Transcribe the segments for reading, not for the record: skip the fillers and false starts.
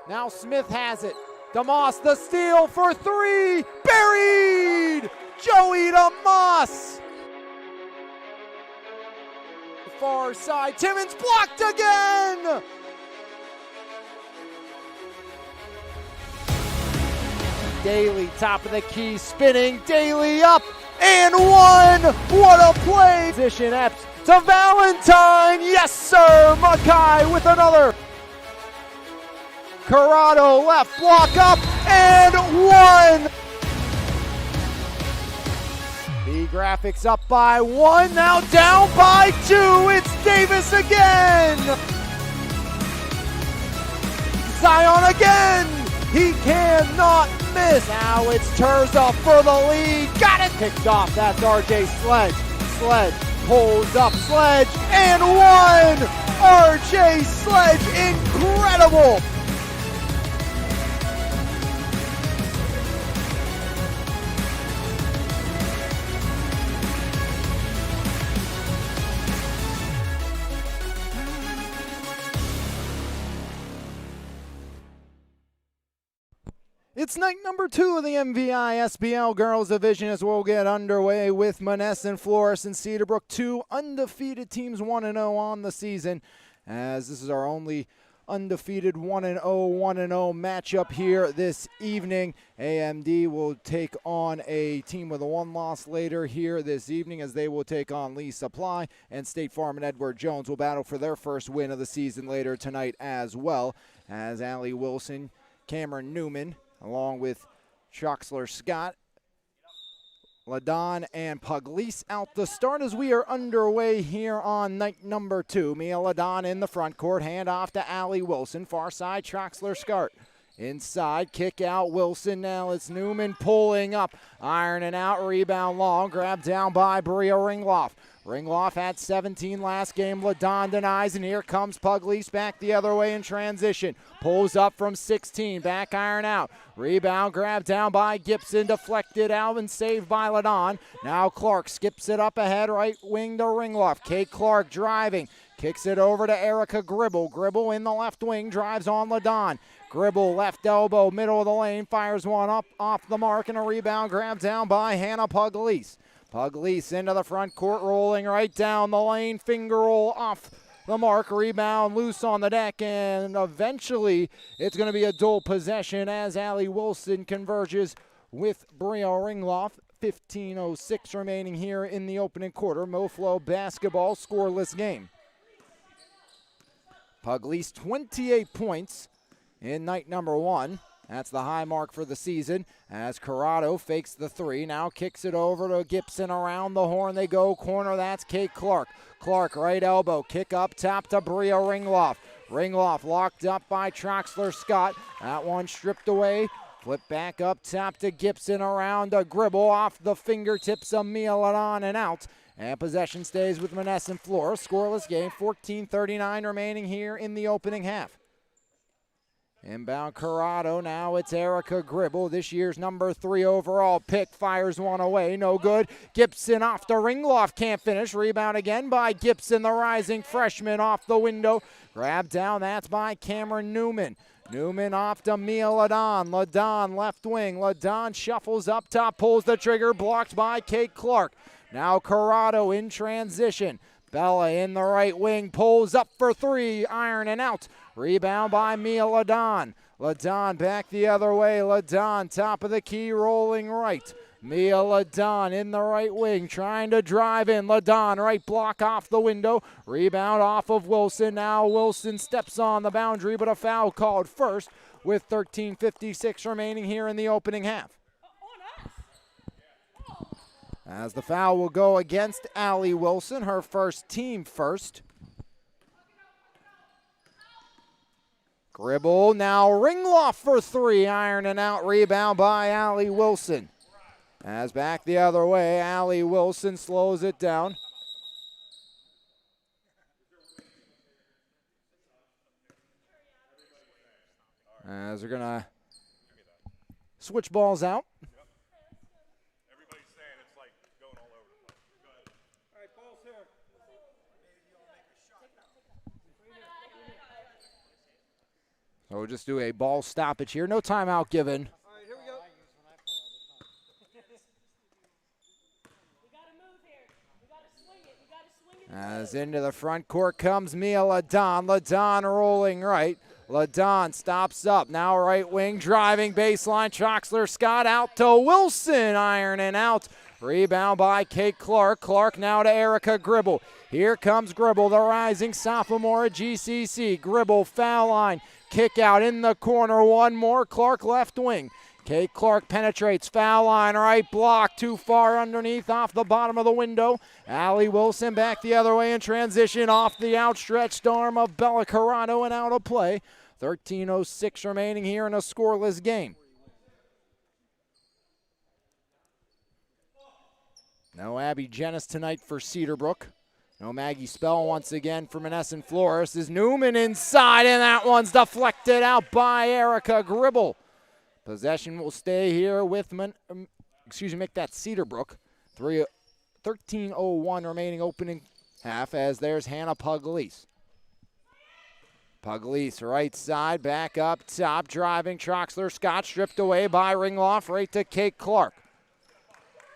Now Smith has it. DeMoss, the steal for three. Buried! Joey DeMoss. Far side, Timmons blocked again! Daly, top of the key, spinning, Daly up and one! What a play! Position Epps to Valentine, yes sir! Mackay with another. Corrado left, block up and one! Graphics up by one, now down by two. It's Davis again. Zion again. He cannot miss. Now it's Terza for the lead. Got it. Picked off. That's RJ Sledge. Sledge pulls up. Sledge and one. RJ Sledge, incredible. It's night number 2 of the MVISBL Girls Division as we'll get underway with Monessen, Flores, and Cedarbrook, 2 undefeated teams, 1-0 on the season, as this is our only undefeated 1-0 matchup here this evening. AMD will take on a team with a 1 loss later here this evening as they will take on Lee Supply, and State Farm and Edward Jones will battle for their first win of the season later tonight as well, as Allie Wilson, Cameron Newman, along with Troxler Scott, Ladon, and Puglise out the start as we are underway here on night number 2. Mia Ladon in the front court, hand off to Allie Wilson, far side Troxler Scott. Inside, kick out Wilson, now it's Newman pulling up, ironing out, rebound long, grabbed down by Bria Ringloff. Ringloff had 17 last game. Ladon denies, and here comes Puglise back the other way in transition. Pulls up from 16, back iron out. Rebound grabbed down by Gibson, deflected out and saved by Ladon. Now Clark skips it up ahead, right wing to Ringloff. Kate Clark driving, kicks it over to Erica Gribble. Gribble in the left wing, drives on Ladon. Gribble left elbow, middle of the lane, fires one up off the mark, and a rebound grabbed down by Hannah Puglise. Puglise into the front court, rolling right down the lane, finger roll off the mark, rebound loose on the deck, and eventually it's going to be a dual possession as Allie Wilson converges with Bria Ringloff. 15:06 remaining here in the opening quarter. MOFLO basketball scoreless game. Puglise 28 points in night number 1. That's the high mark for the season as Corrado fakes the 3. Now kicks it over to Gibson around the horn. They go corner. That's Kate Clark. Clark right elbow. Kick up top to Bria Ringloff. Ringloff locked up by Troxler Scott. That one stripped away. Flip back up top to Gibson around to Gribble off the fingertips of Mia Ladon and out. And possession stays with Monessen Flores. Scoreless game. 14:39 remaining here in the opening half. Inbound Corrado, now it's Erica Gribble, this year's number 3 overall pick, fires one away, no good. Gibson off to Ringloff, can't finish. Rebound again by Gibson, the rising freshman, off the window. Grab down, that's by Cameron Newman. Newman off to Mia Ladon. Ladon left wing. Ladon shuffles up top, pulls the trigger, blocked by Kate Clark. Now Corrado in transition. Bella in the right wing, pulls up for 3, iron and out. Rebound by Mia Ladon. Ladon back the other way. Ladon top of the key, rolling right. Mia Ladon in the right wing, trying to drive in. Ladon right block off the window. Rebound off of Wilson. Now Wilson steps on the boundary, but a foul called first with 13:56 remaining here in the opening half. As the foul will go against Allie Wilson, her first, team first. Gribble now Ringloff for 3, iron and out, rebound by Allie Wilson. As back the other way, Allie Wilson slows it down. As they're gonna switch balls out. So we'll just do a ball stoppage here. No timeout given. All right, here we go. As into the front court comes Mia Ladon. Ladon rolling right. Ladon stops up. Now right wing driving baseline. Troxler Scott out to Wilson. Ironing out. Rebound by Kate Clark. Clark now to Erica Gribble. Here comes Gribble, the rising sophomore at GCC. Gribble foul line. Kick out in the corner. One more. Clark left wing. Kate Clark penetrates, foul line, right block, too far underneath, off the bottom of the window. Allie Wilson back the other way in transition, off the outstretched arm of Bella Corrado and out of play. 13:06 remaining here in a scoreless game. No Abby Jennis tonight for Cedarbrook. No Maggie Spell once again for Monessen Flores. Is Newman inside, and that one's deflected out by Erica Gribble. Possession will stay here with, make that Cedarbrook. 13:01 remaining opening half as there's Hannah Puglise. Puglise right side, back up top, driving Troxler Scott, stripped away by Ringloff, right to Kate Clark.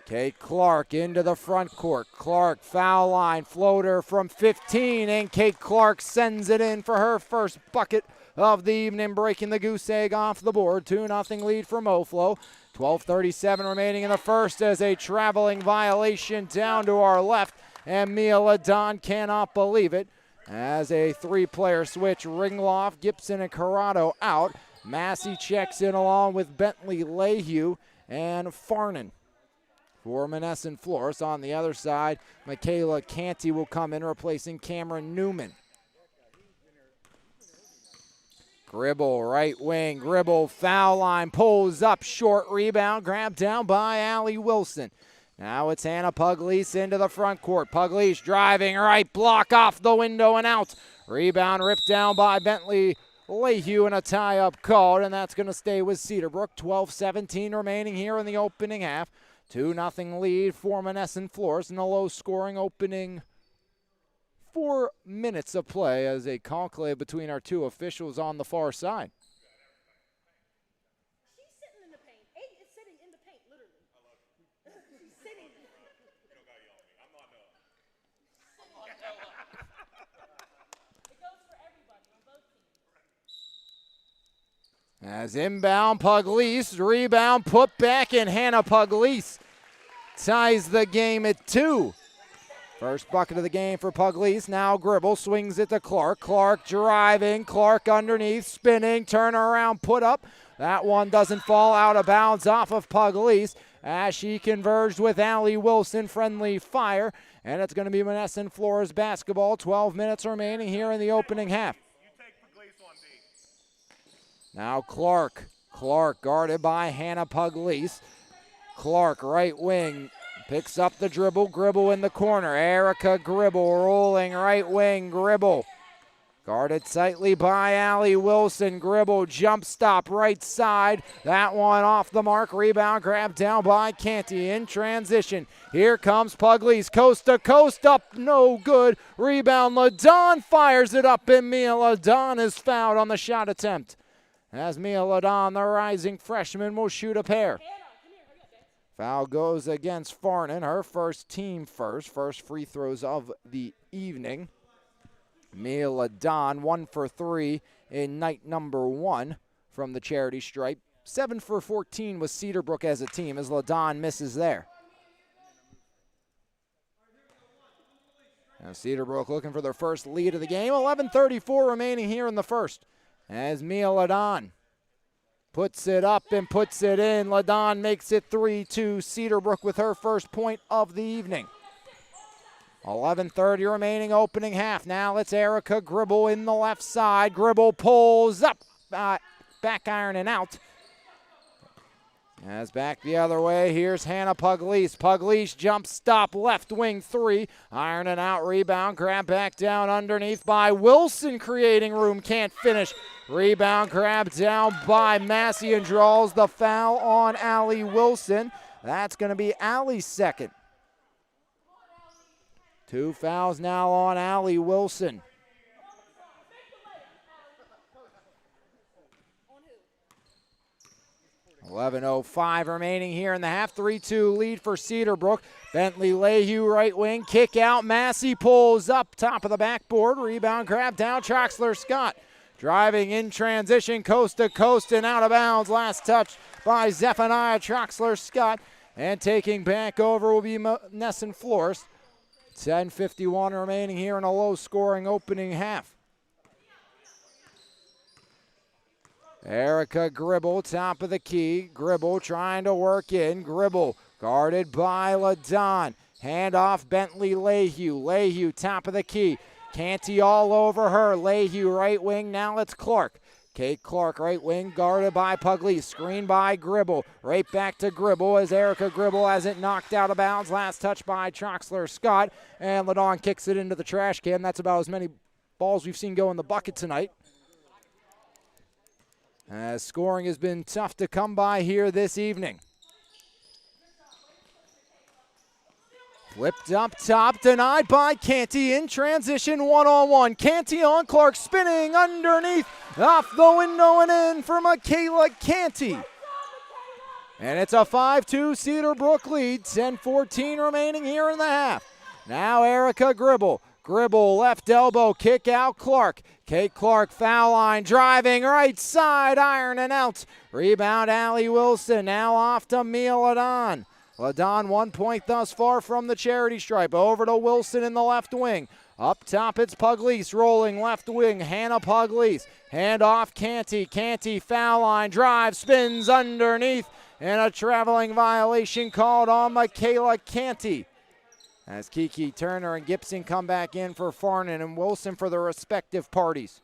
Kate Clark into the front court. Clark foul line, floater from 15, and Kate Clark sends it in for her first bucket of the evening, breaking the goose egg off the board. 2-0 lead for MOFLO. 12:37 remaining in the first as a traveling violation down to our left, and Mia Ladon cannot believe it. As a three-player switch, Ringloff, Gibson, and Corrado out. Massey checks in along with Bentley Lehue and Farnan. For Monessen Flores on the other side, Michaela Canty will come in, replacing Cameron Newman. Gribble, right wing. Gribble, foul line, pulls up, short rebound, grabbed down by Allie Wilson. Now it's Hannah Puglise into the front court. Puglise driving right, block off the window and out. Rebound ripped down by Bentley Lehue and a tie-up called, and that's going to stay with Cedarbrook. 12:17 remaining here in the opening half. 2-0 lead for Monessen Flores in a low-scoring opening 4 minutes of play as a conclave between our two officials on the far side. She's sitting in the paint. It's sitting in the paint, literally. She's sitting. You don't gotta yell at me. I'm not It goes for everybody on both teams. As inbound, Puglise, rebound, put back, and Hannah Puglise ties the game at 2. First bucket of the game for Puglise. Now Gribble swings it to Clark. Clark driving. Clark underneath, spinning, turn around, put up. That one doesn't fall out of bounds off of Puglise as she converged with Allie Wilson. Friendly fire, and it's going to be Monessen Flores basketball. 12 minutes remaining here in the opening half. Now Clark. Clark guarded by Hannah Puglise. Clark, right wing, picks up the dribble. Gribble in the corner. Erica Gribble rolling right wing. Gribble guarded tightly by Allie Wilson. Gribble jump stop right side. That one off the mark. Rebound grabbed down by Canty in transition. Here comes Puglise, coast to coast, up, no good. Rebound, Ladon fires it up, and Mia Ladon is fouled on the shot attempt. As Mia Ladon, the rising freshman, will shoot a pair. Foul goes against Farnan, her first team first free throws of the evening. Mia Ladon, 1 for 3 in night number 1 from the charity stripe. 7 for 14 with Cedarbrook as a team as Ladon misses there. Now Cedarbrook looking for their first lead of the game. 11:34 remaining here in the first. As Mia Ladon puts it up and puts it in. Ladon makes it 3-2. Cedarbrook with her first point of the evening. 11:30 remaining opening half. Now it's Erica Gribble in the left side. Gribble pulls up, back iron and out. As back the other way, here's Hannah Puglise. Puglise jump stop, left wing 3. Iron and out, rebound, grab back down underneath by Wilson, creating room, can't finish. Rebound grabbed down by Massey and draws the foul on Allie Wilson. That's going to be Allie's second. 2 fouls now on Allie Wilson. 11:05 remaining here in the half. 3-2 lead for Cedarbrook. Bentley Lehue, right wing, kick out. Massey pulls up top of the backboard. Rebound grab down. Troxler Scott driving in transition, coast to coast and out of bounds. Last touch by Zephaniah Troxler Scott. And taking back over will be Nesson Flores. 10:51 remaining here in a low-scoring opening half. Erica Gribble, top of the key. Gribble trying to work in. Gribble guarded by LaDon. Handoff Bentley Lehue. Lehue, top of the key. Canty all over her. Lehue, right wing. Now it's Clark. Kate Clark, right wing, guarded by Pugley. Screen by Gribble. Right back to Gribble as Erica Gribble has it knocked out of bounds. Last touch by Troxler Scott. And LaDon kicks it into the trash can. That's about as many balls we've seen go in the bucket tonight. As scoring has been tough to come by here this evening. Flipped up top, denied by Canty in transition, one-on-one. Canty on Clark, spinning underneath, off the window and in for Michaela Canty. And it's a 5-2 Cedarbrook lead, 10:14 remaining here in the half. Now Erica Gribble. Gribble, left elbow, kick out Clark. Kate Clark, foul line, driving right side, iron and out. Rebound, Allie Wilson, now off to Mia LaDon. LaDon 1 point thus far from the charity stripe. Over to Wilson in the left wing. Up top, it's Puglise rolling left wing. Hannah Puglise. Hand off Canty. Canty, foul line, drive, spins underneath. And a traveling violation called on Michaela Canty. As Kiki Turner and Gibson come back in for Farnan and Wilson for the respective parties.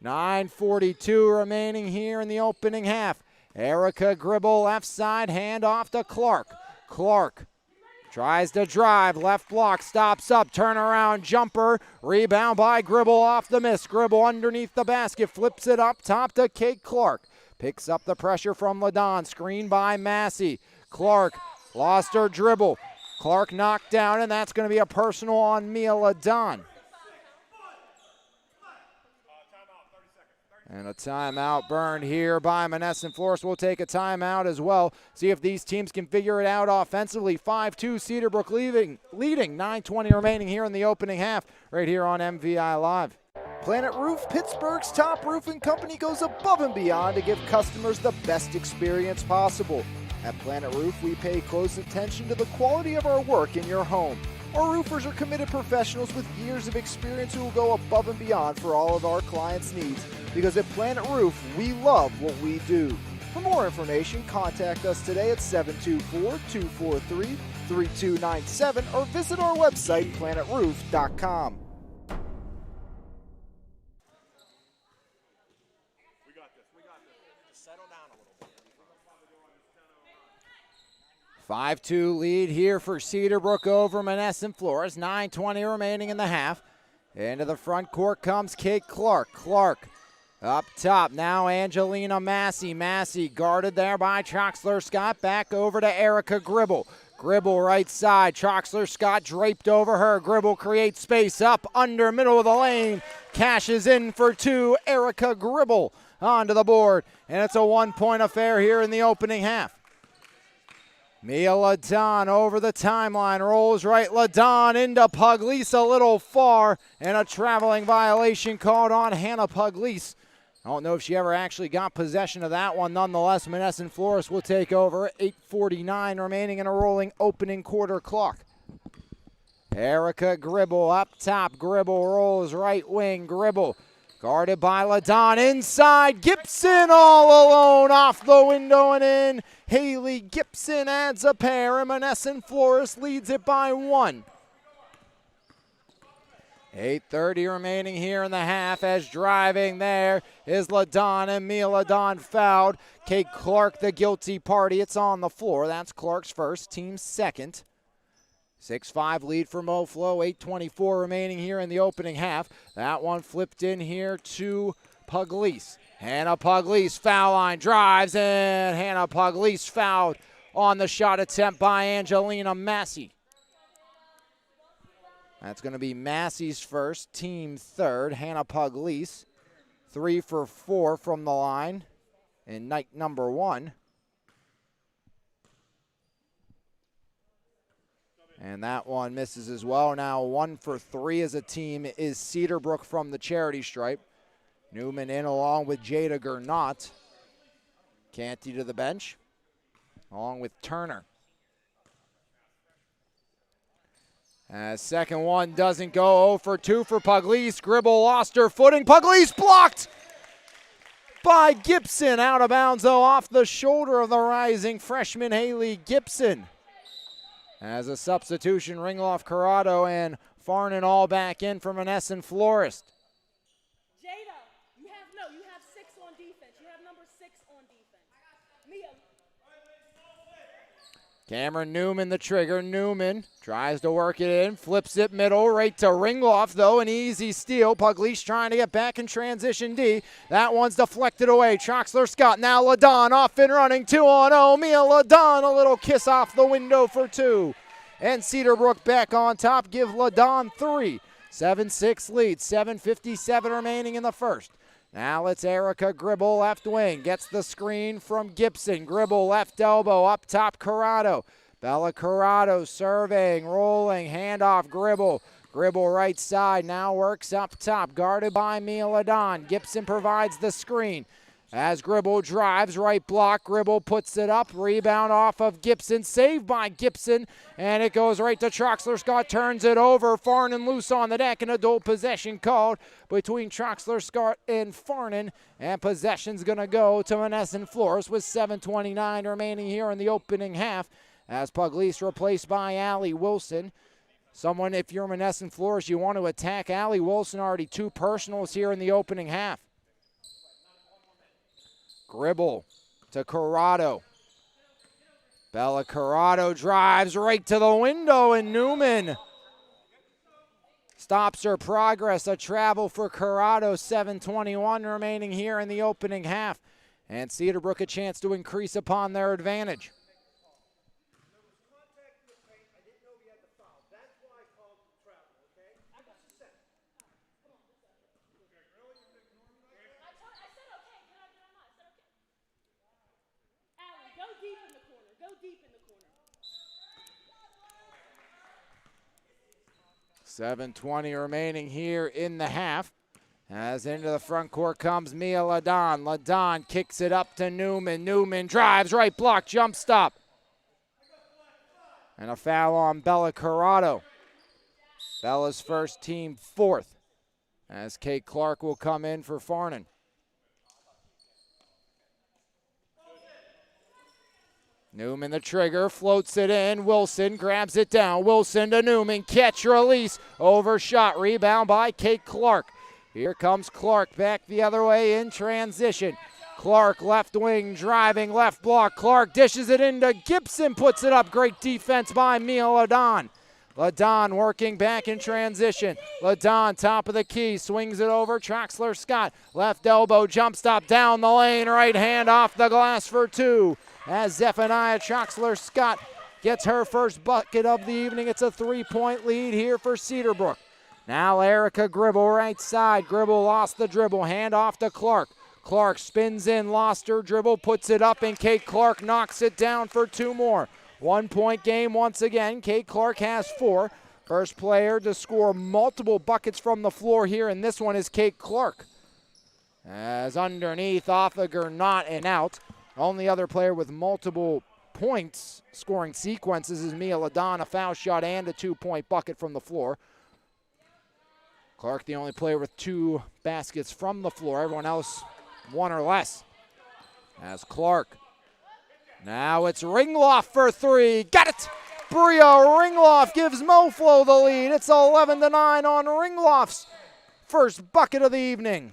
.9:42 remaining here in the opening half. Erica Gribble left side, hand off to Clark. Clark tries to drive, left block, stops up, turnaround jumper, rebound by Gribble off the miss. Gribble underneath the basket, flips it up top to Kate Clark. Picks up the pressure from LaDon, screen by Massey. Clark lost her dribble. Clark knocked down, and that's going to be a personal on Mia LaDon. And a timeout burned here by Monessen Flores. We'll take a timeout as well. See if these teams can figure it out offensively. 5-2 Cedarbrook leading. 9:20 remaining here in the opening half right here on MVI Live. Planet Roof, Pittsburgh's top roofing company, goes above and beyond to give customers the best experience possible. At Planet Roof, we pay close attention to the quality of our work in your home. Our roofers are committed professionals with years of experience who will go above and beyond for all of our clients' needs. Because at Planet Roof, we love what we do. For more information, contact us today at 724-243-3297 or visit our website, planetroof.com. 5-2 lead here for Cedarbrook over Monessen Flores. 9:20 remaining in the half. Into the front court comes Kate Clark. Clark up top. Now Angelina Massey. Massey guarded there by Troxler Scott. Back over to Erica Gribble. Gribble right side. Troxler Scott draped over her. Gribble creates space up under middle of the lane. Cashes in for two. Erica Gribble onto the board. And it's a 1 point affair here in the opening half. Mia LaDon over the timeline, rolls right, LaDon into Puglise a little far, and a traveling violation called on Hannah Puglise. I don't know if she ever actually got possession of that one. Nonetheless, Monessen Flores will take over. 8:49 remaining in a rolling opening quarter clock. Erica Gribble up top. Gribble rolls right wing. Gribble guarded by LaDon inside. Gibson all alone off the window and in. Haley Gibson adds a pair, and Monessen Flores leads it by one. 8:30 remaining here in the half as driving there is LaDon, and Mia LaDon fouled. Kate Clark the guilty party. It's on the floor. That's Clark's first, team's second. 6-5 lead for MOFLO. 8:24 remaining here in the opening half. That one flipped in here to Puglise. Hannah Puglise, foul line, drives, and Hannah Puglise fouled on the shot attempt by Angelina Massey. That's going to be Massey's first, team third. Hannah Puglise 3 for 4 from the line in night number 1. And that one misses as well. Now 1 for 3 as a team is Cedarbrook from the charity stripe. Newman in along with Jada Gernot. Canty to the bench, along with Turner. Second one doesn't go. 0 for 2 for Puglise. Gribble lost her footing. Puglise blocked by Gibson. Out of bounds, though, off the shoulder of the rising freshman Haley Gibson. As a substitution, Ringloff, Corrado, and Farnan all back in for Monessen Florist. Jada, you have 6 on defense. You have number 6 on defense. Mia. Cameron Newman the trigger. Newman tries to work it in, flips it middle, right to Ringloff, though, an easy steal. Puglise trying to get back in transition D. That one's deflected away. Troxler Scott, now Ladon off and running, 2-on-0. Mia Ladon, a little kiss off the window for 2. And Cedarbrook back on top, give Ladon 3. 7-6 lead, 7:57 remaining in the first. Now it's Erica Gribble, left wing, gets the screen from Gibson. Gribble, left elbow, up top Corrado. Bella Corrado surveying, rolling, handoff Gribble. Gribble right side, now works up top, guarded by Mia Ladon. Gibson provides the screen. As Gribble drives, right block, Gribble puts it up, rebound off of Gibson, saved by Gibson, and it goes right to Troxler. Scott turns it over, Farnan loose on the deck, and adult possession called between Troxler, Scott, and Farnan, and possession's gonna go to Monessen Florist with 7:29 remaining here in the opening half, as Puglise replaced by Allie Wilson. Someone, if you're Monessen Florist, you want to attack Allie Wilson, already 2 personals here in the opening half. Gribble to Corrado. Bella Corrado drives right to the window, and Newman stops her progress. A travel for Corrado, 7:21 remaining here in the opening half. And Cedarbrook a chance to increase upon their advantage. Deep in the corner. Go deep in the corner. 7:20 remaining here in the half. As into the front court comes Mia Ladon. Ladon kicks it up to Newman. Newman drives, right block, jump stop. And a foul on Bella Corrado. Bella's first, team 4th. As Kate Clark will come in for Farnan. Newman the trigger, floats it in. Wilson grabs it down. Wilson to Newman. Catch, release. Overshot. Rebound by Kate Clark. Here comes Clark back the other way in transition. Clark left wing driving, left block. Clark dishes it into Gibson. Puts it up. Great defense by Mia Ladon. Ladon working back in transition. Ladon top of the key. Swings it over. Troxler Scott. Left elbow. Jump stop down the lane. Right hand off the glass for 2. As Zephaniah Troxler Scott gets her first bucket of the evening. It's a 3-point lead here for Cedarbrook. Now Erica Gribble right side. Gribble lost the dribble. Hand off to Clark. Clark spins in, lost her dribble, puts it up, and Kate Clark knocks it down for 2 more. 1-point game once again. Kate Clark has 4. First player to score multiple buckets from the floor here, and this one is Kate Clark. As underneath off of Gernot and out. Only other player with multiple points scoring sequences is Mia Ladon, a foul shot and a 2-point bucket from the floor. Clark the only player with 2 baskets from the floor. Everyone else 1 or less. As Clark. Now it's Ringloff for 3. Got it! Bria Ringloff gives MOFLO the lead. It's 11-9 on Ringloff's first bucket of the evening.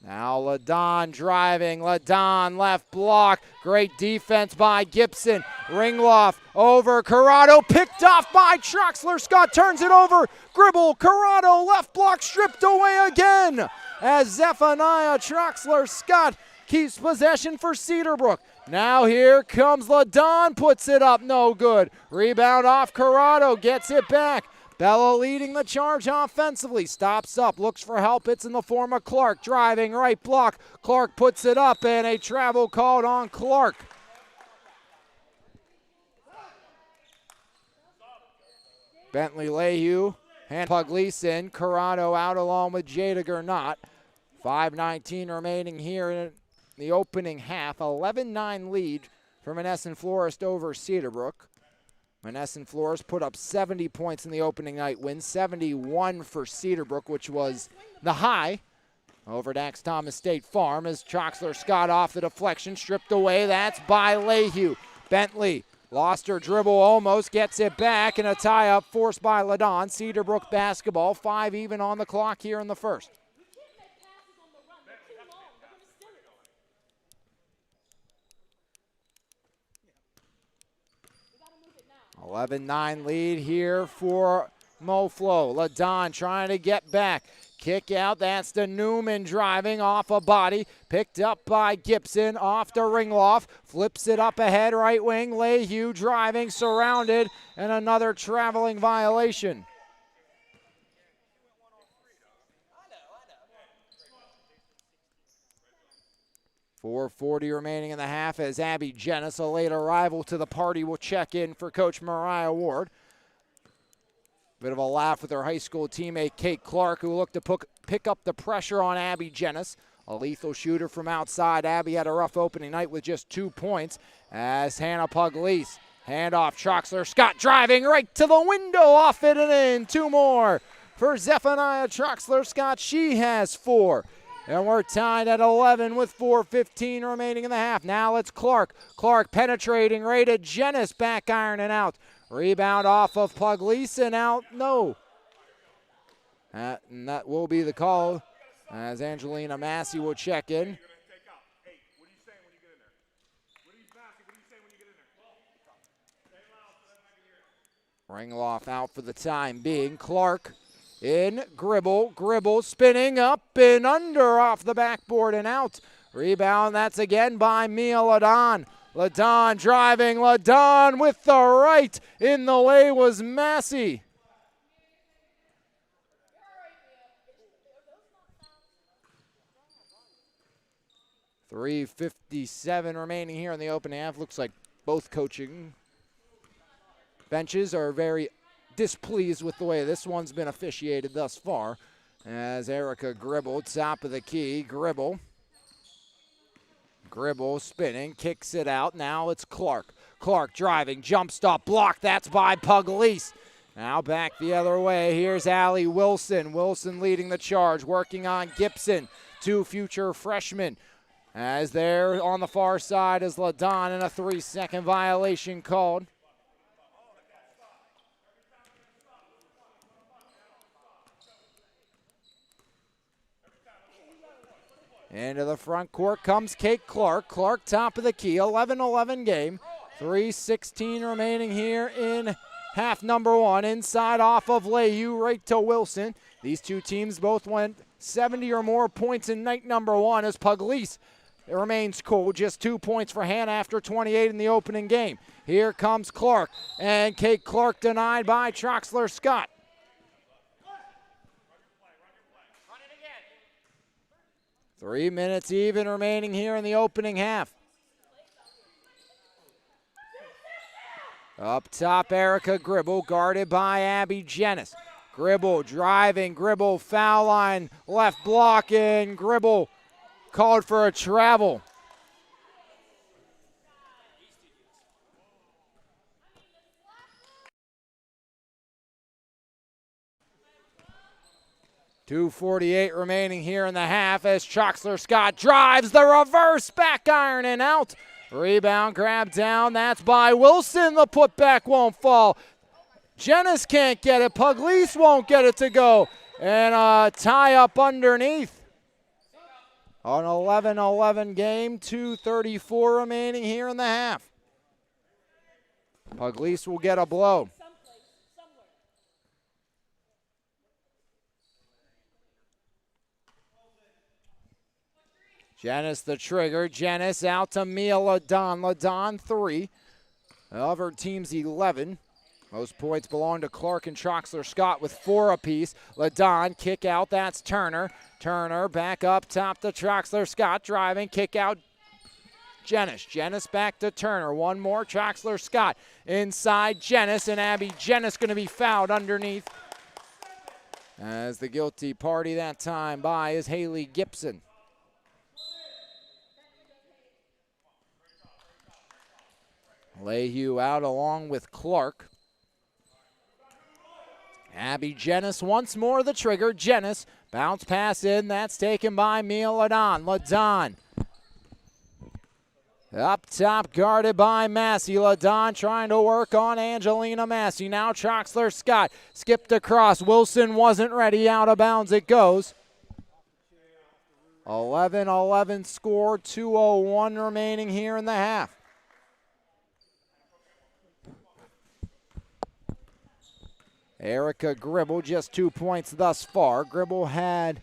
Now Ladon driving, Ladon left block, great defense by Gibson. Ringloff over, Corrado picked off by Troxler. Scott turns it over, Gribble, Corrado left block stripped away again. As Zephaniah Troxler Scott keeps possession for Cedarbrook. Now here comes Ladon, puts it up, no good. Rebound off Corrado, gets it back. Bella leading the charge offensively. Stops up, looks for help. It's in the form of Clark. Driving right block. Clark puts it up, and a travel called on Clark. Bentley Lehue and Puglieson. Corrado out along with Jada Gernot. 5:19 remaining here in the opening half. 11-9 lead for Monessen Florist over Cedarbrook. Monessen Florist put up 70 points in the opening night win, 71 for Cedarbrook, which was the high over Dax Thomas State Farm as Troxler Scott off the deflection, stripped away. That's by Lehue. Bentley lost her dribble, almost gets it back, and a tie-up forced by Ladon. Cedarbrook basketball, 5 even on the clock here in the first. 11-9 lead here for MOFLO. Ladon trying to get back. Kick out, that's to Newman driving off a body. Picked up by Gibson, off to Ringloff. Flips it up ahead, right wing. Lehue driving, surrounded, and another traveling violation. .440 remaining in the half as Abby Jennis, a late arrival to the party, will check in for Coach Mariah Ward. Bit of a laugh with her high school teammate Kate Clark, who looked to pick up the pressure on Abby Jennis. A lethal shooter from outside. Abby had a rough opening night with just 2 points as Hannah Puglieson. Handoff, Troxler Scott driving right to the window, off it and in. 2 more for Zephaniah Troxler Scott. She has 4. And we're tied at 11 with 4:15 remaining in the half. Now it's Clark. Clark penetrating right at Jennis, back iron and out. Rebound off of Puglieson, out, no. And that will be the call as Angelina Massey will check in. Ringloff out for the time being. Clark in, Gribble spinning up and under off the backboard and out. Rebound, that's again by Mia Ladon. Ladon driving, Ladon with the right. In the way was Massey. .357 remaining here in the opening half. Looks like both coaching benches are very displeased with the way this one's been officiated thus far. As Erica Gribble, top of the key, Gribble spinning, kicks it out. Now it's Clark. Clark driving, jump stop, block. That's by Puglieson. Now back the other way. Here's Allie Wilson. Wilson leading the charge, working on Gibson. 2 future freshmen. As they're on the far side is Ladon, and a 3-second violation called. Into the front court comes Kate Clark. Clark top of the key, 11-11 game. 3:16 remaining here in half number 1. Inside off of Lehue, right to Wilson. These two teams both went 70 or more points in night number 1 as Puglieson remains cool. Just 2 points for Hannah after 28 in the opening game. Here comes Clark, and Kate Clark denied by Troxler Scott. Three minutes even remaining here in the opening half. Up top, Erica Gribble, guarded by Abby Jennis. Gribble driving, Gribble foul line, left block, and Gribble called for a travel. .248 remaining here in the half as Troxler Scott drives the reverse, back iron and out. Rebound grab down, that's by Wilson. The putback won't fall. Jennis can't get it, Puglieson won't get it to go. And a tie up underneath. An 11-11 game, 2:34 remaining here in the half. Puglieson will get a blow. Jennis the trigger. Jennis out to Mia Ladon. Ladon 3 of her team's 11. Most points belong to Clark and Troxler-Scott with 4 apiece. Ladon, kick out, that's Turner. Turner back up top to Troxler-Scott, driving, kick out, Jenis. Jenis back to Turner. One more, Troxler-Scott. Inside Jenis, and Abby Jenis going to be fouled underneath. As the guilty party that time by is Haley Gibson. Lehue out along with Clark. Abby Jenis once more the trigger. Jenis, bounce pass in, that's taken by Mia Ladon. Ladon up top, guarded by Massey. Ladon trying to work on Angelina Massey. Now Troxler-Scott skipped across. Wilson wasn't ready, out of bounds it goes. 11-11 score, 2:01 remaining here in the half. Erica Gribble, just 2 points thus far. Gribble had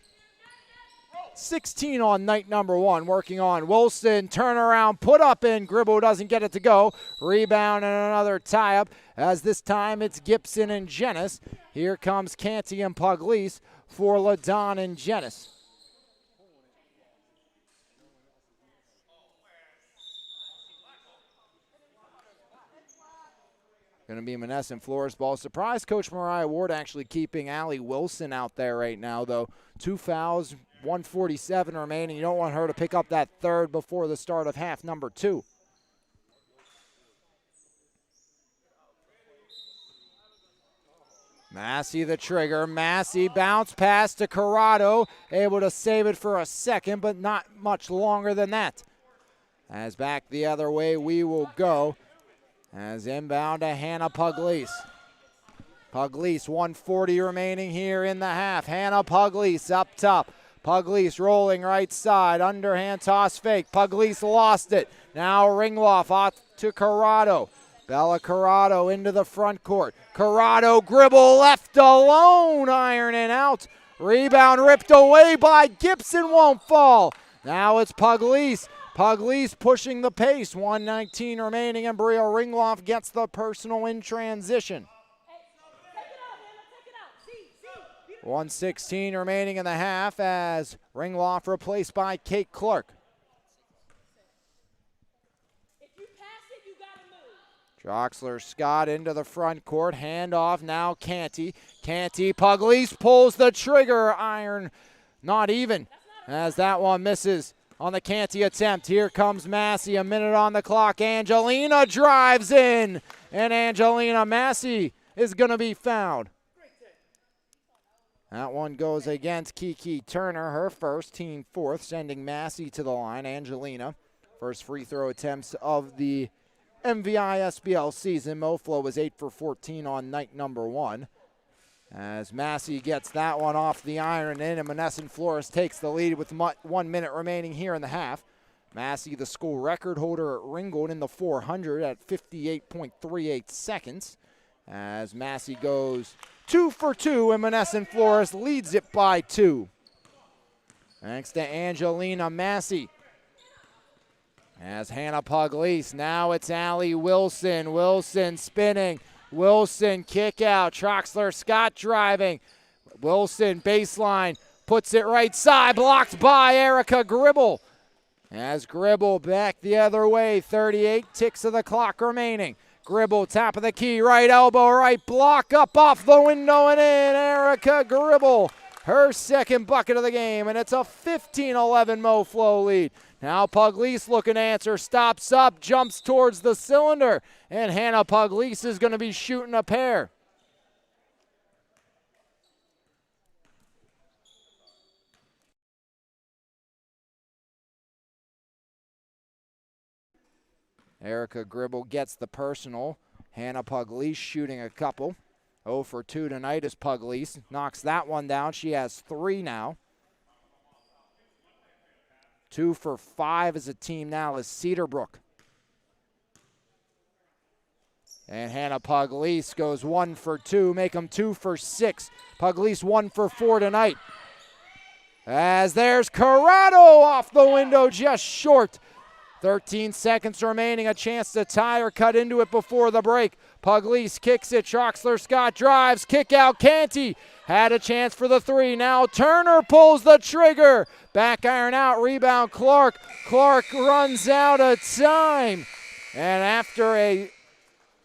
16 on night number 1, working on Wilson. Turnaround, put up in. Gribble doesn't get it to go. Rebound and another tie-up, as this time it's Gibson and Jenis. Here comes Canty and Pugliese for Ladon and Jenis. Going to be Monessen Flores ball. Surprise Coach Mariah Ward actually keeping Allie Wilson out there right now, though. 2 fouls, 1:47 remaining. You don't want her to pick up that third before the start of half number 2. Massey the trigger. Massey bounce pass to Corrado. Able to save it for a second, but not much longer than that. As back the other way we will go. As inbound to Hannah Pugliese. Pugliese, 1:40 remaining here in the half. Hannah Pugliese up top. Pugliese rolling right side. Underhand toss fake. Pugliese lost it. Now Ringloff off to Corrado. Bella Corrado into the front court. Corrado, Gribble left alone. Ironing out. Rebound ripped away by Gibson. Won't fall. Now it's Pugliese. Pugliese pushing the pace. 1:19 remaining, and Bria Ringloff gets the personal in transition. 1:16 remaining in the half, as Ringloff replaced by Kate Clark. Troxler-Scott into the front court. Handoff now Canty. Canty, Pugliese pulls the trigger. Iron not even, as that one misses on the Canty attempt. Here comes Massey, a minute on the clock. Angelina drives in, and Angelina Massey is going to be fouled. That one goes against Kiki Turner, her first, team 4th, sending Massey to the line. Angelina, first free throw attempts of the MVISBL season. MOFLO was 8 for 14 on night number 1. As Massey gets that one off the iron in, and Monessen Flores takes the lead with 1 minute remaining here in the half. Massey, the school record holder at Ringgold in the 400 at 58.38 seconds. As Massey goes 2 for 2, and Monessen Flores leads it by 2. Thanks to Angelina Massey. As Hannah Pugliese, now it's Allie Wilson. Wilson spinning. Wilson kick out. Troxler-Scott driving. Wilson baseline, puts it right side, blocked by Erica Gribble. As Gribble back the other way, 38 ticks of the clock remaining. Gribble, top of the key, right elbow, right block, up off the window and in. Erica Gribble, her second bucket of the game, and it's a 15-11 MOFLO lead. Now Pugliese looking to answer, stops up, jumps towards the cylinder, and Hannah Pugliese is going to be shooting a pair. Erica Gribble gets the personal. Hannah Pugliese shooting a couple. 0 for 2 tonight as Pugliese knocks that one down. She has 3 now. 2 for 5 as a team now is Cedarbrook. And Hannah Pugliese goes 1 for 2, make them 2 for 6. Pugliese 1 for 4 tonight. As there's Corrado off the window, just short. 13 seconds remaining, a chance to tie or cut into it before the break. Pugliese kicks it. Troxler Scott drives. Kick out. Canty had a chance for the three. Now Turner pulls the trigger. Back iron out. Rebound Clark. Clark runs out of time. And after a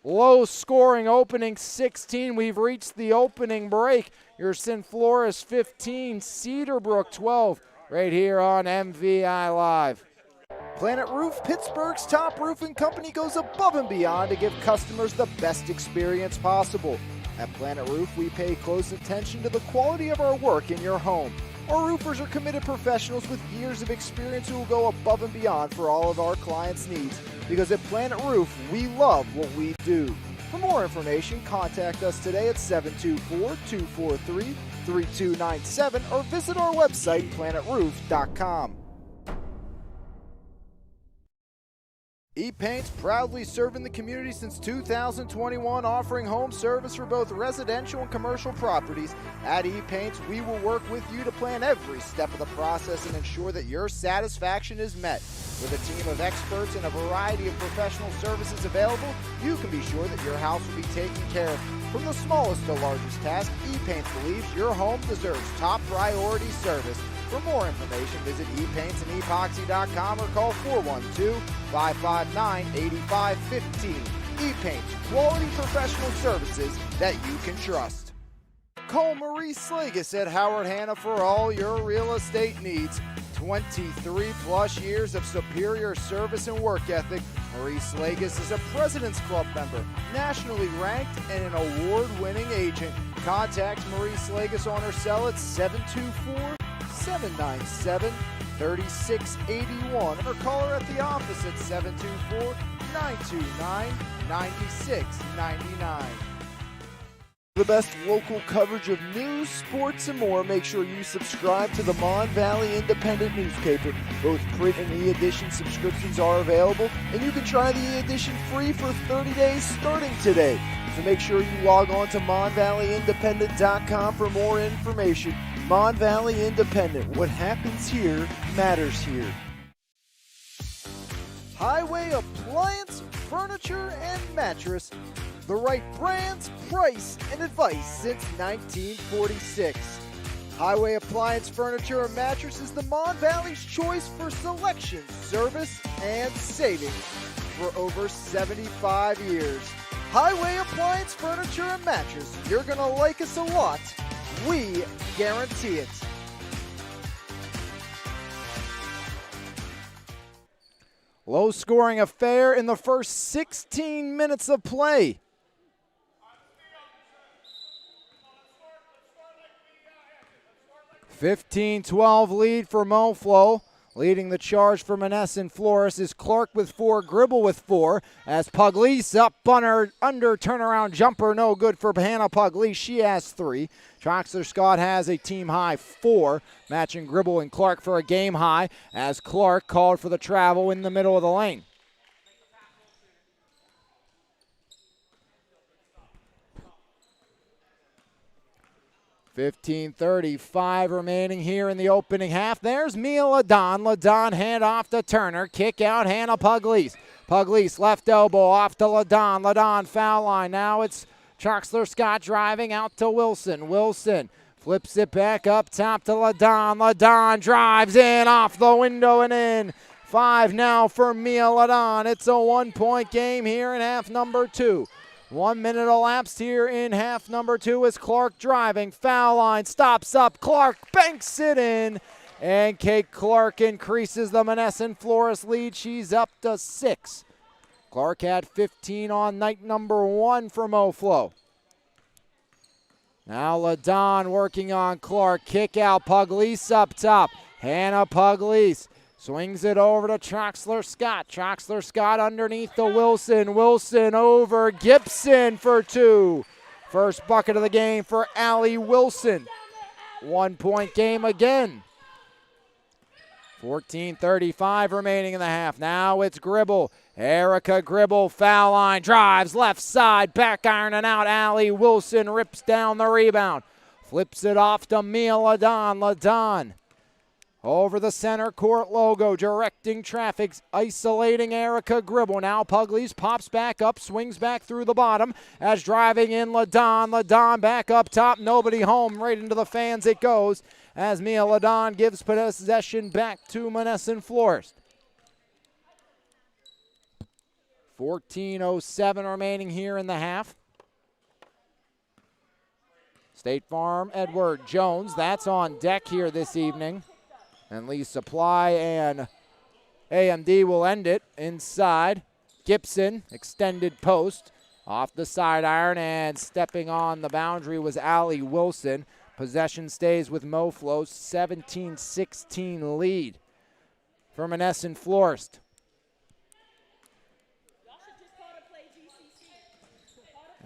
low-scoring opening 16, we've reached the opening break. Your St. Flores 15, Cedarbrook 12, right here on MVI Live. Planet Roof, Pittsburgh's top roofing company, goes above and beyond to give customers the best experience possible. At Planet Roof, we pay close attention to the quality of our work in your home. Our roofers are committed professionals with years of experience who will go above and beyond for all of our clients' needs. Because at Planet Roof, we love what we do. For more information, contact us today at 724-243-3297 or visit our website, planetroof.com. E-Paint's proudly serving the community since 2021, offering home service for both residential and commercial properties. At E-Paint's, we will work with you to plan every step of the process and ensure that your satisfaction is met. With a team of experts and a variety of professional services available, you can be sure that your house will be taken care of. From the smallest to largest task, E-Paints believes your home deserves top priority service. For more information, visit epaintssandepoxy.com or call 412-559-8515. E-Paints, quality professional services that you can trust. Call Marie Slagus at Howard Hanna for all your real estate needs. 23 plus years of superior service and work ethic. Marie Slagus is a President's Club member, nationally ranked, and an award-winning agent. Contact Marie Slagus on her cell at 724-797-3681 or call her at the office at 724-929-9699. The best local coverage of news, sports, and more. Make sure you subscribe to the Mon Valley Independent newspaper. Both print and e-edition subscriptions are available, and you can try the e-edition free for 30 days starting today. So make sure you log on to MonValleyIndependent.com for more information. Mon Valley Independent. What happens here matters here. Highway Appliance, Furniture, and Mattress. The right brands, price, and advice since 1946. Highway Appliance, Furniture, and Mattress is the Mon Valley's choice for selection, service, and savings for over 75 years. Highway Appliance, Furniture, and Mattress. You're going to like us a lot. We guarantee it. Low-scoring affair in the first 16 minutes of play. 15-12 lead for MOFLO. Leading the charge for Monessen Flores is Clark with 4, Gribble with 4, as Pugliese up under turnaround jumper, no good for Hannah Pugliese. She has 3. Troxler Scott has a team high 4, matching Gribble and Clark for a game high, as Clark called for the travel in the middle of the lane. $15:35 remaining here in the opening half. There's Mia Ladon. Ladon hand off to Turner. Kick out Hannah Pugliese. Pugliese left elbow off to Ladon. Ladon foul line. Now it's Troxler Scott driving out to Wilson. Wilson flips it back up top to Ladon. Ladon drives in off the window and in. 5 now for Mia Ladon. It's a 1-point game here in half number 2. 1 minute elapsed here in half number 2 as Clark driving. Foul line, stops up. Clark banks it in. And Kate Clark increases the Monessen Flores lead. She's up to 6. Clark had 15 on night number 1 for MOFLO. Now Ladon working on Clark. Kick out, Pugliese up top. Hannah Pugliese swings it over to Troxler Scott. Troxler Scott underneath to Wilson. Wilson over Gibson for 2. First bucket of the game for Allie Wilson. 1-point game again. 14:35 remaining in the half. Now it's Gribble. Erica Gribble, foul line, drives left side, back iron and out. Allie Wilson rips down the rebound. Flips it off to Mia Ladon. Ladon Over the center court logo, directing traffic, isolating Erica Gribble. Now Pugliese pops back up, swings back through the bottom as driving in Ladon. Ladon back up top, nobody home, right into the fans it goes as Mia Ladon gives possession back to Monessen Florist. 14:07 remaining here in the half. State Farm, Edward Jones, that's on deck here this evening. And Lee Supply and AMD will end it inside. Gibson, extended post, off the side iron, and stepping on the boundary was Allie Wilson. Possession stays with MOFLO, 17-16 lead for Monessen Florist.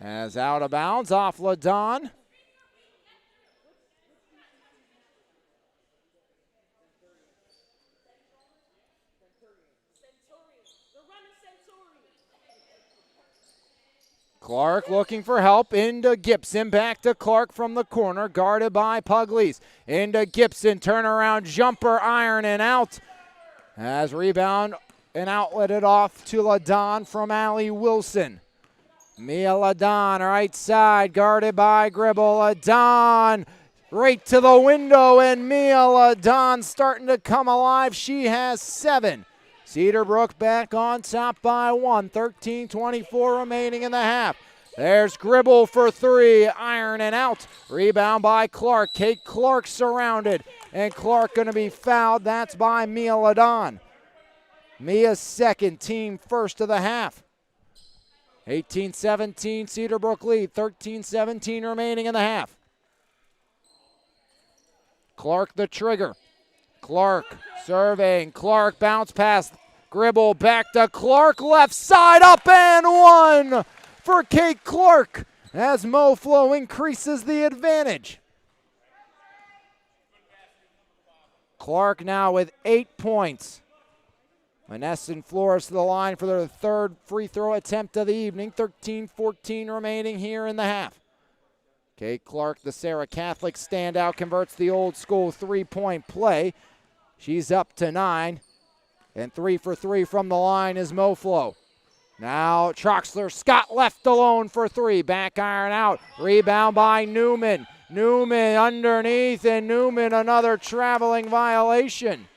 As out of bounds, off Ladon. Clark looking for help, into Gibson, back to Clark from the corner, guarded by Pugliese. Into Gibson, turnaround jumper, iron and out. As rebound and outletted off to Ladon from Allie Wilson. Mia Ladon, right side, guarded by Gribble. Ladon right to the window, and Mia Ladon starting to come alive. She has 7. Cedarbrook back on top by 1. 13:24 remaining in the half. There's Gribble for 3. Iron and out. Rebound by Clark. Kate Clark surrounded. And Clark going to be fouled. That's by Mia Ladon. Mia's second, team first of the half. 18-17 Cedarbrook lead. 13:17 remaining in the half. Clark the trigger. Clark surveying. Clark bounce pass. Gribble back to Clark. Left side up and 1 for Kate Clark as MOFLO increases the advantage. Clark now with 8 points. Monessen Florist to the line for their third free throw attempt of the evening. 13-14 remaining here in the half. Kate Clark, the Sarah Catholic standout, converts the old school three-point play. She's up to 9. And 3 for 3 from the line is MOFLO. Now Troxler Scott left alone for 3. Back iron out. Rebound by Newman. Newman underneath, and Newman another traveling violation.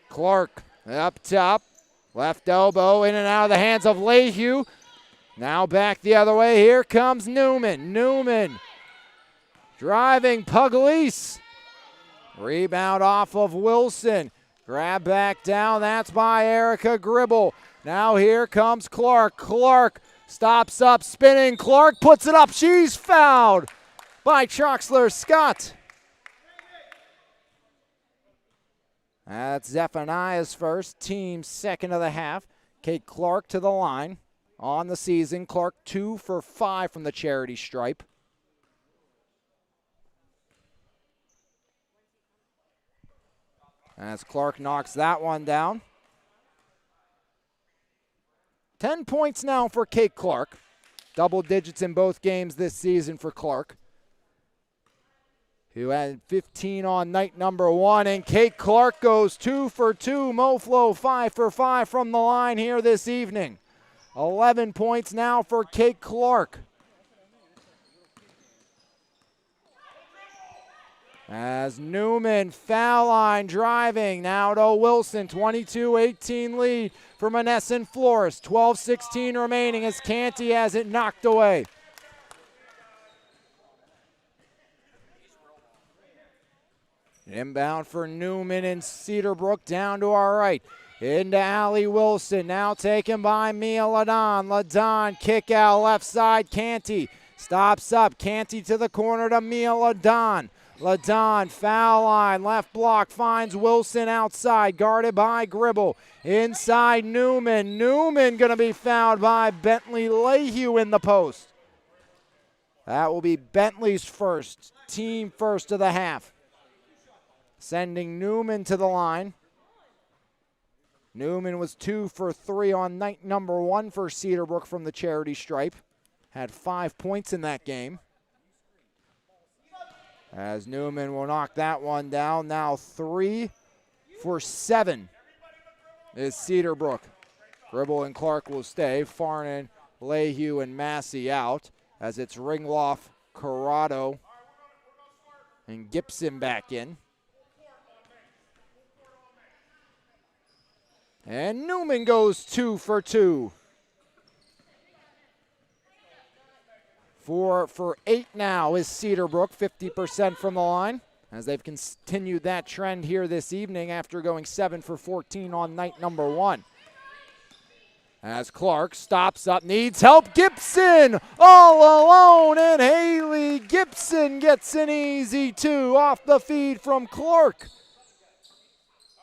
Clark up top. Left elbow in and out of the hands of Lehue. Now back the other way. Here comes Newman. Newman driving Pugliese. Rebound off of Wilson. Grab back down. That's by Erica Gribble. Now here comes Clark. Clark stops up, spinning. Clark puts it up. She's fouled by Troxler Scott. That's Zephaniah's first, team second of the half. Kate Clark to the line on the season. Clark 2 for 5 from the charity stripe. As Clark knocks that one down. 10 points now for Kate Clark. Double digits in both games this season for Clark, who had 15 on night number 1. And Kate Clark goes 2 for 2. MOFLO 5 for 5 from the line here this evening. 11 points now for Kate Clark. As Newman, foul line driving. Now to Wilson, 22-18 lead for Monessen Florist. 12-16 remaining as Canty has it knocked away. Inbound for Newman and Cedarbrook down to our right. Into Allie Wilson, now taken by Mia Ladon. Ladon, kick out left side, Canty. Stops up, Canty to the corner to Mia Ladon. Ladon, foul line, left block, finds Wilson outside, guarded by Gribble. Inside Newman. Newman going to be fouled by Bentley Lehue in the post. That will be Bentley's first, team first of the half. Sending Newman to the line. Newman was 2 for 3 on night number 1 for Cedarbrook from the charity stripe. Had 5 points in that game. As Newman will knock that one down. Now 3 for 7 is Cedarbrook. Gribble and Clark will stay. Farnan, Lehue, and Massey out as it's Ringloff, Corrado, and Gibson back in. And Newman goes 2 for 2. 4 for 8 now is Cedarbrook, 50% from the line, as they've continued that trend here this evening after going 7 for 14 on night number 1. As Clark stops up, needs help. Gibson all alone, and Haley Gibson gets an easy 2 off the feed from Clark.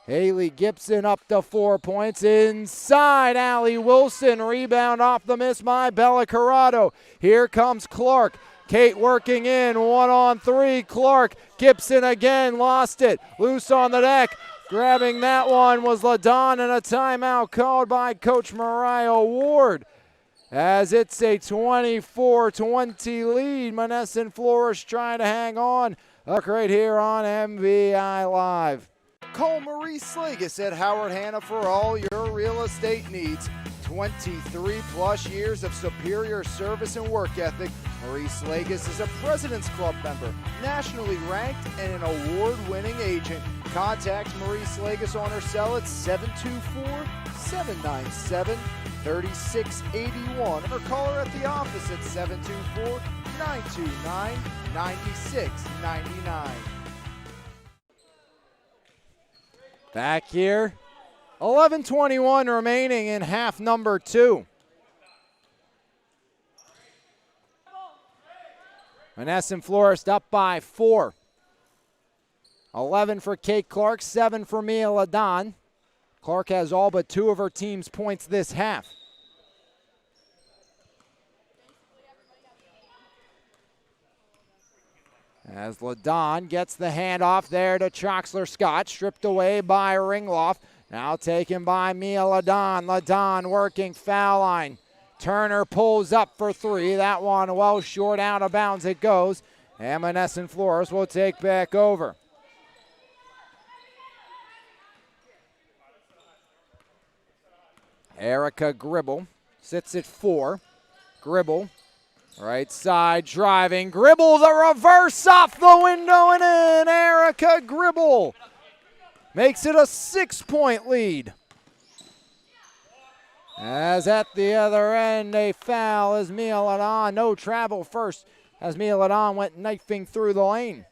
Haley Gibson up to 4 points. Inside, Allie Wilson. Rebound off the miss by Bella Corrado. Here comes Clark. Kate working in, 1-on-3. Clark, Gibson again, lost it. Loose on the deck. Grabbing that one was LaDon, and a timeout called by Coach Mariah Ward. As it's a 24-20 lead. Monessen Flores trying to hang on. Look right here on MVI Live. Call Marie Slagus at Howard Hanna for all your real estate needs. 23 plus years of superior service and work ethic. Marie Slagus is a President's Club member, nationally ranked, and an award-winning agent. Contact Marie Slagus on her cell at 724-797-3681 or call her at the office at 724-929-9699. Back here, 11:21 remaining in half number 2. Monessen Florist up by 4. 11 for Kate Clark, 7 for Mia LaDon. Clark has all but 2 of her team's points this half. As LaDon gets the handoff there to Troxler Scott, stripped away by Ringloff. Now taken by Mia LaDon. LaDon working foul line. Turner pulls up for 3. That one well short, out of bounds it goes. And Monessen Flores will take back over. Erica Gribble sits at 4. Gribble, right side driving. Gribble, the reverse off the window and in. Erica Gribble makes it a 6-point lead. As at the other end, a foul as Mia LaDon. No travel first as Mia LaDon went knifing through the lane.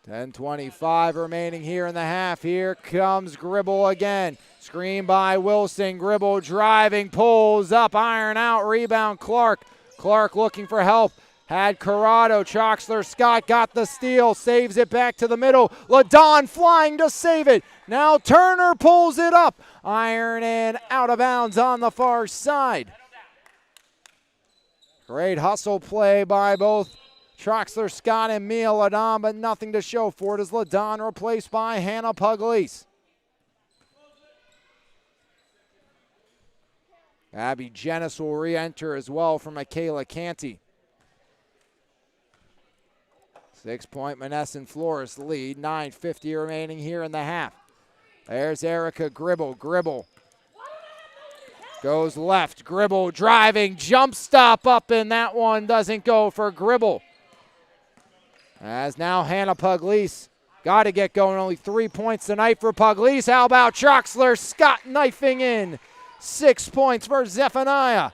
10:25 remaining here in the half. Here comes Gribble again. Screen by Wilson. Gribble driving, pulls up, iron out, rebound Clark. Clark looking for help. Had Corrado. Troxler Scott got the steal, saves it back to the middle. LaDon flying to save it. Now Turner pulls it up. Iron and out of bounds on the far side. Great hustle play by both Troxler Scott and Mia LaDon, but nothing to show for it as LaDon replaced by Hannah Pugliese. Abby Jenis will re-enter as well for Michaela Canty. 6-point Monessen Flores lead, 9:50 remaining here in the half. There's Erica Gribble. Gribble goes left. Gribble driving, jump stop up, and that one doesn't go for Gribble. As now Hannah Pugliese got to get going. Only 3 points tonight for Pugliese. How about Troxler Scott knifing in? 6 points for Zephaniah.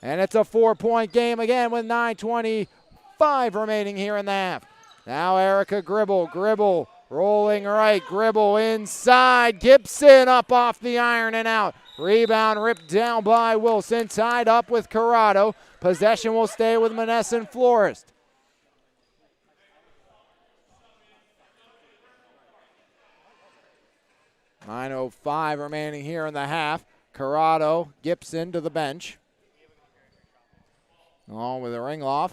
And it's a 4-point game again with 9:25 remaining here in the half. Now Erica Gribble. Gribble rolling right. Gribble inside. Gibson up off the iron and out. Rebound ripped down by Wilson. Tied up with Corrado. Possession will stay with Monessen Florist. 9:05 remaining here in the half. Corrado, Gibson to the bench. Along with Ringloff.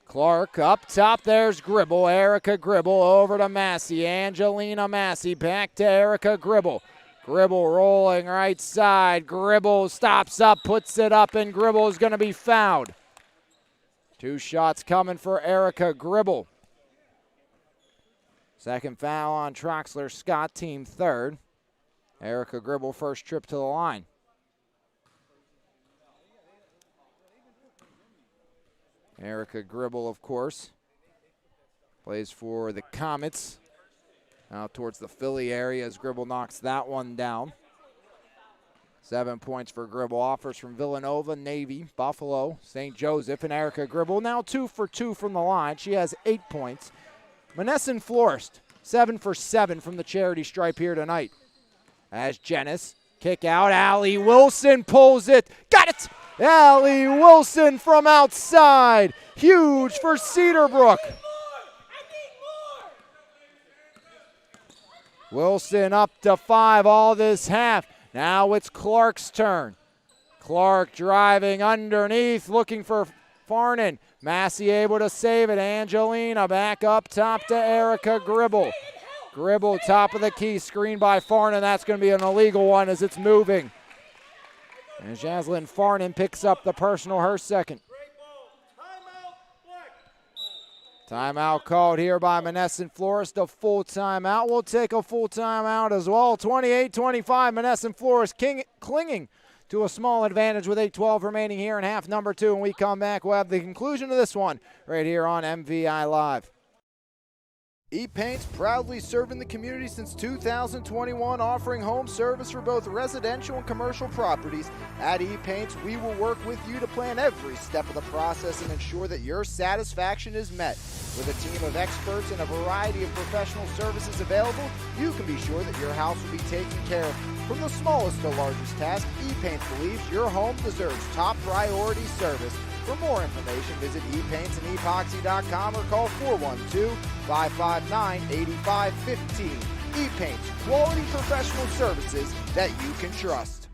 Clark up top, there's Gribble. Erica Gribble over to Massey. Angelina Massey back to Erica Gribble. Gribble rolling right side. Gribble stops up, puts it up, and Gribble is going to be fouled. 2 shots coming for Erica Gribble. Second foul on Troxler Scott, team third. Erica Gribble first trip to the line. Erica Gribble, of course, plays for the Comets. Out towards the Philly area as Gribble knocks that one down. 7 points for Gribble. Offers from Villanova, Navy, Buffalo, St. Joseph, and Erica Gribble now 2 for 2 from the line. She has 8 points. Monessen Florist, 7 for 7 from the charity stripe here tonight. As Jenness, kick out, Allie Wilson pulls it. Got it! Allie Wilson from outside. Huge for Cedarbrook. Wilson up to 5 all this half. Now it's Clark's turn. Clark driving underneath, looking for Farnan. Massey able to save it. Angelina back up top to Erica Gribble. Gribble top of the key, screened by Farnan. That's going to be an illegal one as it's moving. And Jaslyn Farnan picks up the personal, her second. Timeout called here by Monessen Florist, a full timeout. We'll take a full timeout as well. 28-25, Monessen Florist clinging to a small advantage with 8:12 remaining here in half number 2. When we come back, we'll have the conclusion of this one right here on MVI Live. E-Paint's proudly serving the community since 2021, offering home service for both residential and commercial properties. At E-Paints, we will work with you to plan every step of the process and ensure that your satisfaction is met. With a team of experts and a variety of professional services available, you can be sure that your house will be taken care of. From the smallest to largest task, E-Paints believes your home deserves top priority service. For more information, visit epaintsandepoxy.com or call 412-559-8515. E-Paints, quality professional services that you can trust.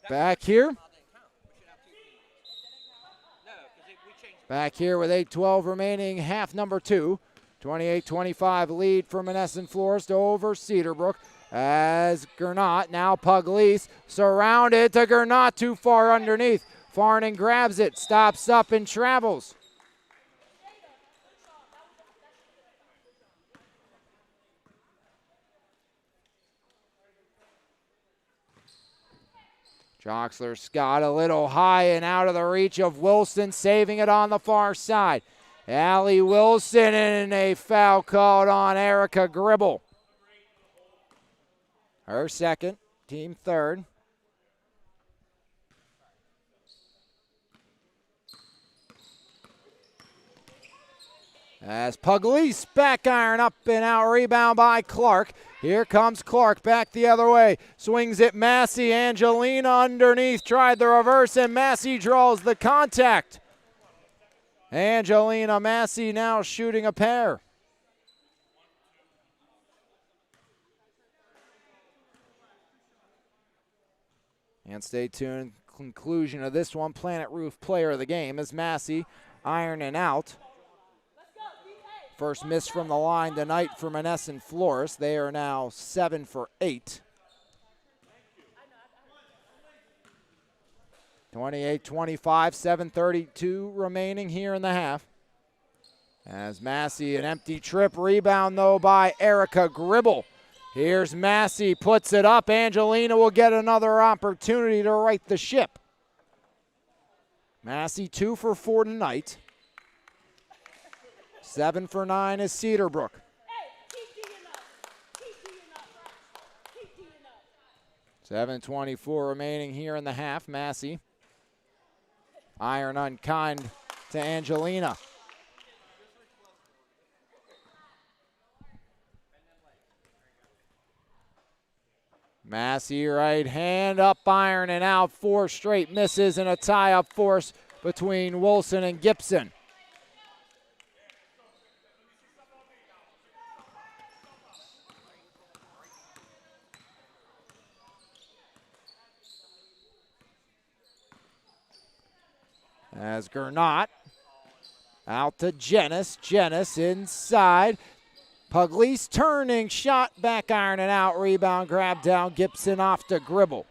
Back here with 8:12 remaining, half number 2. 28-25 lead for Monessen Florist over Cedarbrook. As Gernot, now Pugliese, surrounded to Gernot, too far underneath. Farnan grabs it, stops up and travels. Troxler Scott a little high and out of the reach of Wilson, saving it on the far side. Allie Wilson, and a foul called on Erica Gribble. Her second, team third. As Pugliese back iron up and out, rebound by Clark. Here comes Clark back the other way. Swings it Massey. Angelina underneath. Tried the reverse and Massey draws the contact. Angelina Massey now shooting a pair. And stay tuned. Conclusion of this one. Planet Roof player of the game is Massey ironing out. First miss from the line tonight for Monessen Florist. They are now 7 for 8. 28-25, 7:32 remaining here in the half. As Massey, an empty trip, rebound though by Erica Gribble. Here's Massey, puts it up. Angelina will get another opportunity to right the ship. Massey 2 for 4 tonight. 7 for 9 is Cedarbrook. 7:24 remaining here in the half. Massey, iron unkind to Angelina. Massey right hand up iron and out. 4 straight misses and a tie-up force between Wilson and Gibson. As Gernot out to Jenis. Jenis inside. Pugliese turning, shot, back iron and out. Rebound, grab down. Gibson off to Gribble.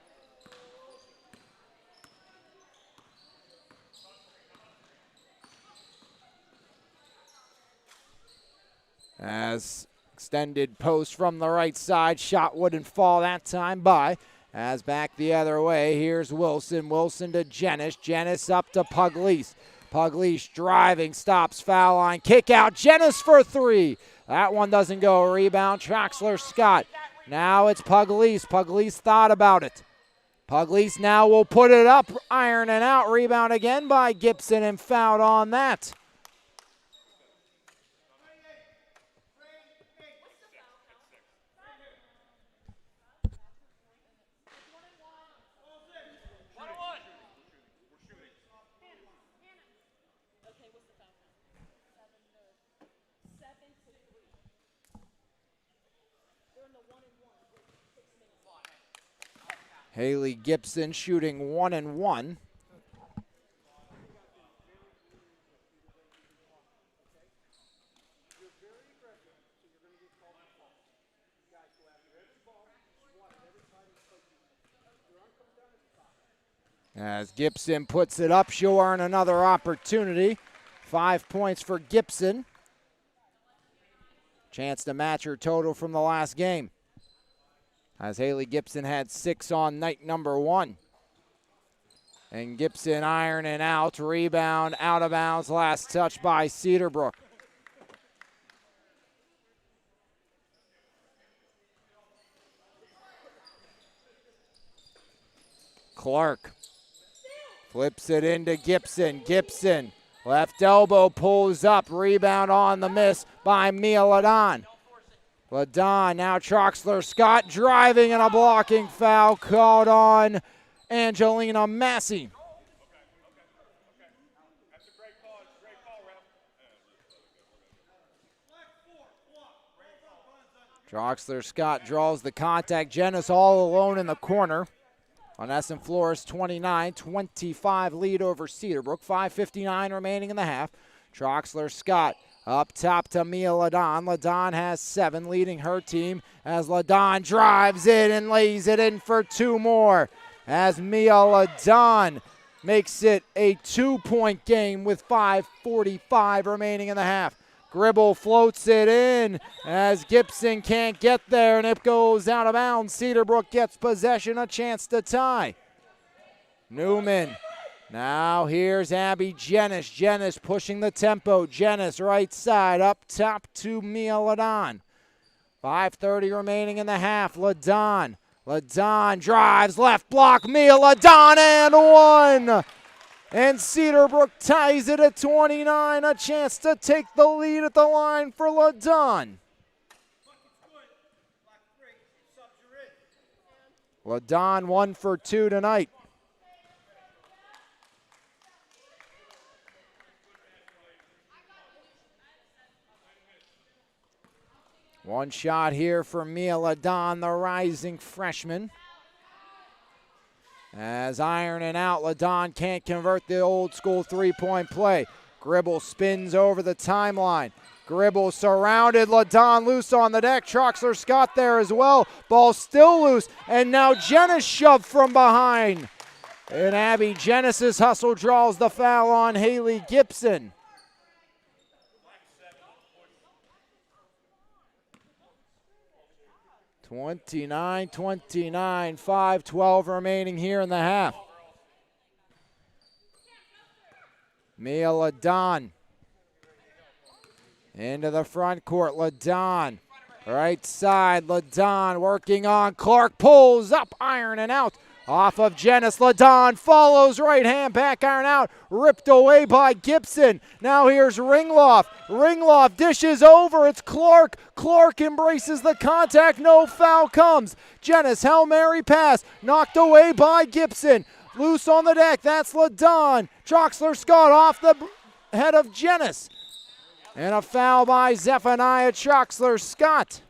As extended post from the right side. Shot wouldn't fall that time by. As back the other way, here's Wilson. Wilson to Jenis. Jenis up to Pugliese. Pugliese driving, stops, foul line, kick out. Jenis for three. That one doesn't go. Rebound, Troxler Scott. Now it's Pugliese. Pugliese thought about it. Pugliese now will put it up, iron and out. Rebound again by Gibson and fouled on that. Haley Gibson shooting 1 and 1. As Gibson puts it up, she'll earn another opportunity. 5 points for Gibson. Chance to match her total from the last game, as Haley Gibson had 6 on night number 1. And Gibson ironing out, rebound, out of bounds, last touch by Cedarbrook. Clark flips it into Gibson. Gibson, left elbow pulls up, rebound on the miss by Mia Ladon. Ladon, now Troxler Scott driving and a blocking foul called on Angelina Massey. Troxler Scott draws the contact. Jenis all alone in the corner. On Essen Flores 29-25 lead over Cedarbrook. 5:59 remaining in the half. Troxler Scott up top to Mia Ladon. Ladon has 7, leading her team as Ladon drives it and lays it in for 2 more. As Mia Ladon makes it a 2-point game with 5:45 remaining in the half. Gribble floats it in as Gibson can't get there, and it goes out of bounds. Cedarbrook gets possession, a chance to tie. Newman. Now here's Abby Jenis. Jenis pushing the tempo. Jenis right side up top to Mia Ladon. 5:30 remaining in the half. Ladon. Ladon drives left block. Mia Ladon and 1. And Cedarbrook ties it at 29. A chance to take the lead at the line for Ladon. Ladon 1 for 2 tonight. One shot here for Mia Ladon, the rising freshman. As ironing out, Ladon can't convert the old school 3-point play. Gribble spins over the timeline. Gribble surrounded, Ladon loose on the deck. Troxler Scott there as well. Ball still loose, and now Jenis shoved from behind. And Abby Jenis' hustle draws the foul on Haley Gibson. (29-29), 5:12 remaining here in the half. Mia Ladon into the front court. Ladon, right side. Ladon working on Clark, pulls up, iron and out. Off of Jenis. Ladon follows, right hand, back iron out. Ripped away by Gibson. Now here's Ringloff. Ringloff dishes over. It's Clark. Clark embraces the contact. No foul comes. Jenis, Hail Mary pass. Knocked away by Gibson. Loose on the deck. That's Ladon. Troxler Scott off the head of Jenis. And a foul by Zephaniah Troxler Scott.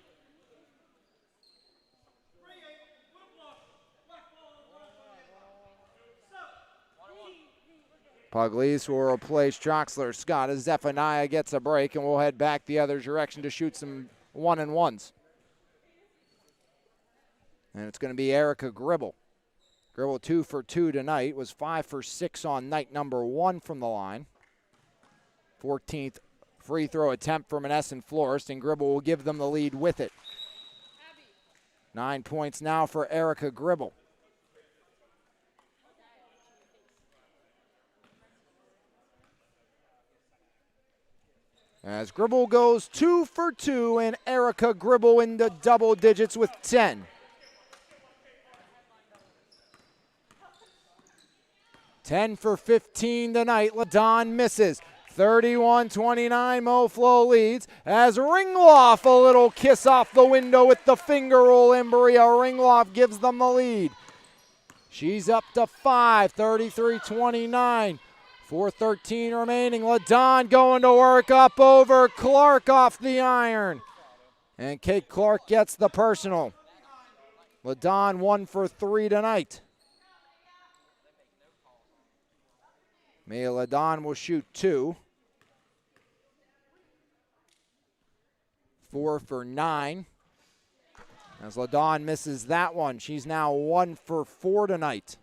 Pugliese will replace Troxler Scott as Zephaniah gets a break, and we'll head back the other direction to shoot some 1-and-1s. And it's going to be Erica Gribble. Gribble 2 for 2 tonight, was 5 for 6 on night number 1 from the line. 14th free throw attempt for Monessen Florist, and Gribble will give them the lead with it. 9 points now for Erica Gribble. As Gribble goes 2 for 2, and Erica Gribble into double digits with 10. 10 for 15 tonight. LaDon misses. 31-29, MOFLO leads as Ringloff, a little kiss off the window with the finger roll. Embria Ringloff gives them the lead. She's up to 5, 33-29. 4:13 remaining. LaDon going to work up over Clark off the iron. And Kate Clark gets the personal. LaDon 1 for 3 tonight. Mia LaDon will shoot 2. 4 for 9. As LaDon misses that one, she's now 1 for 4 tonight.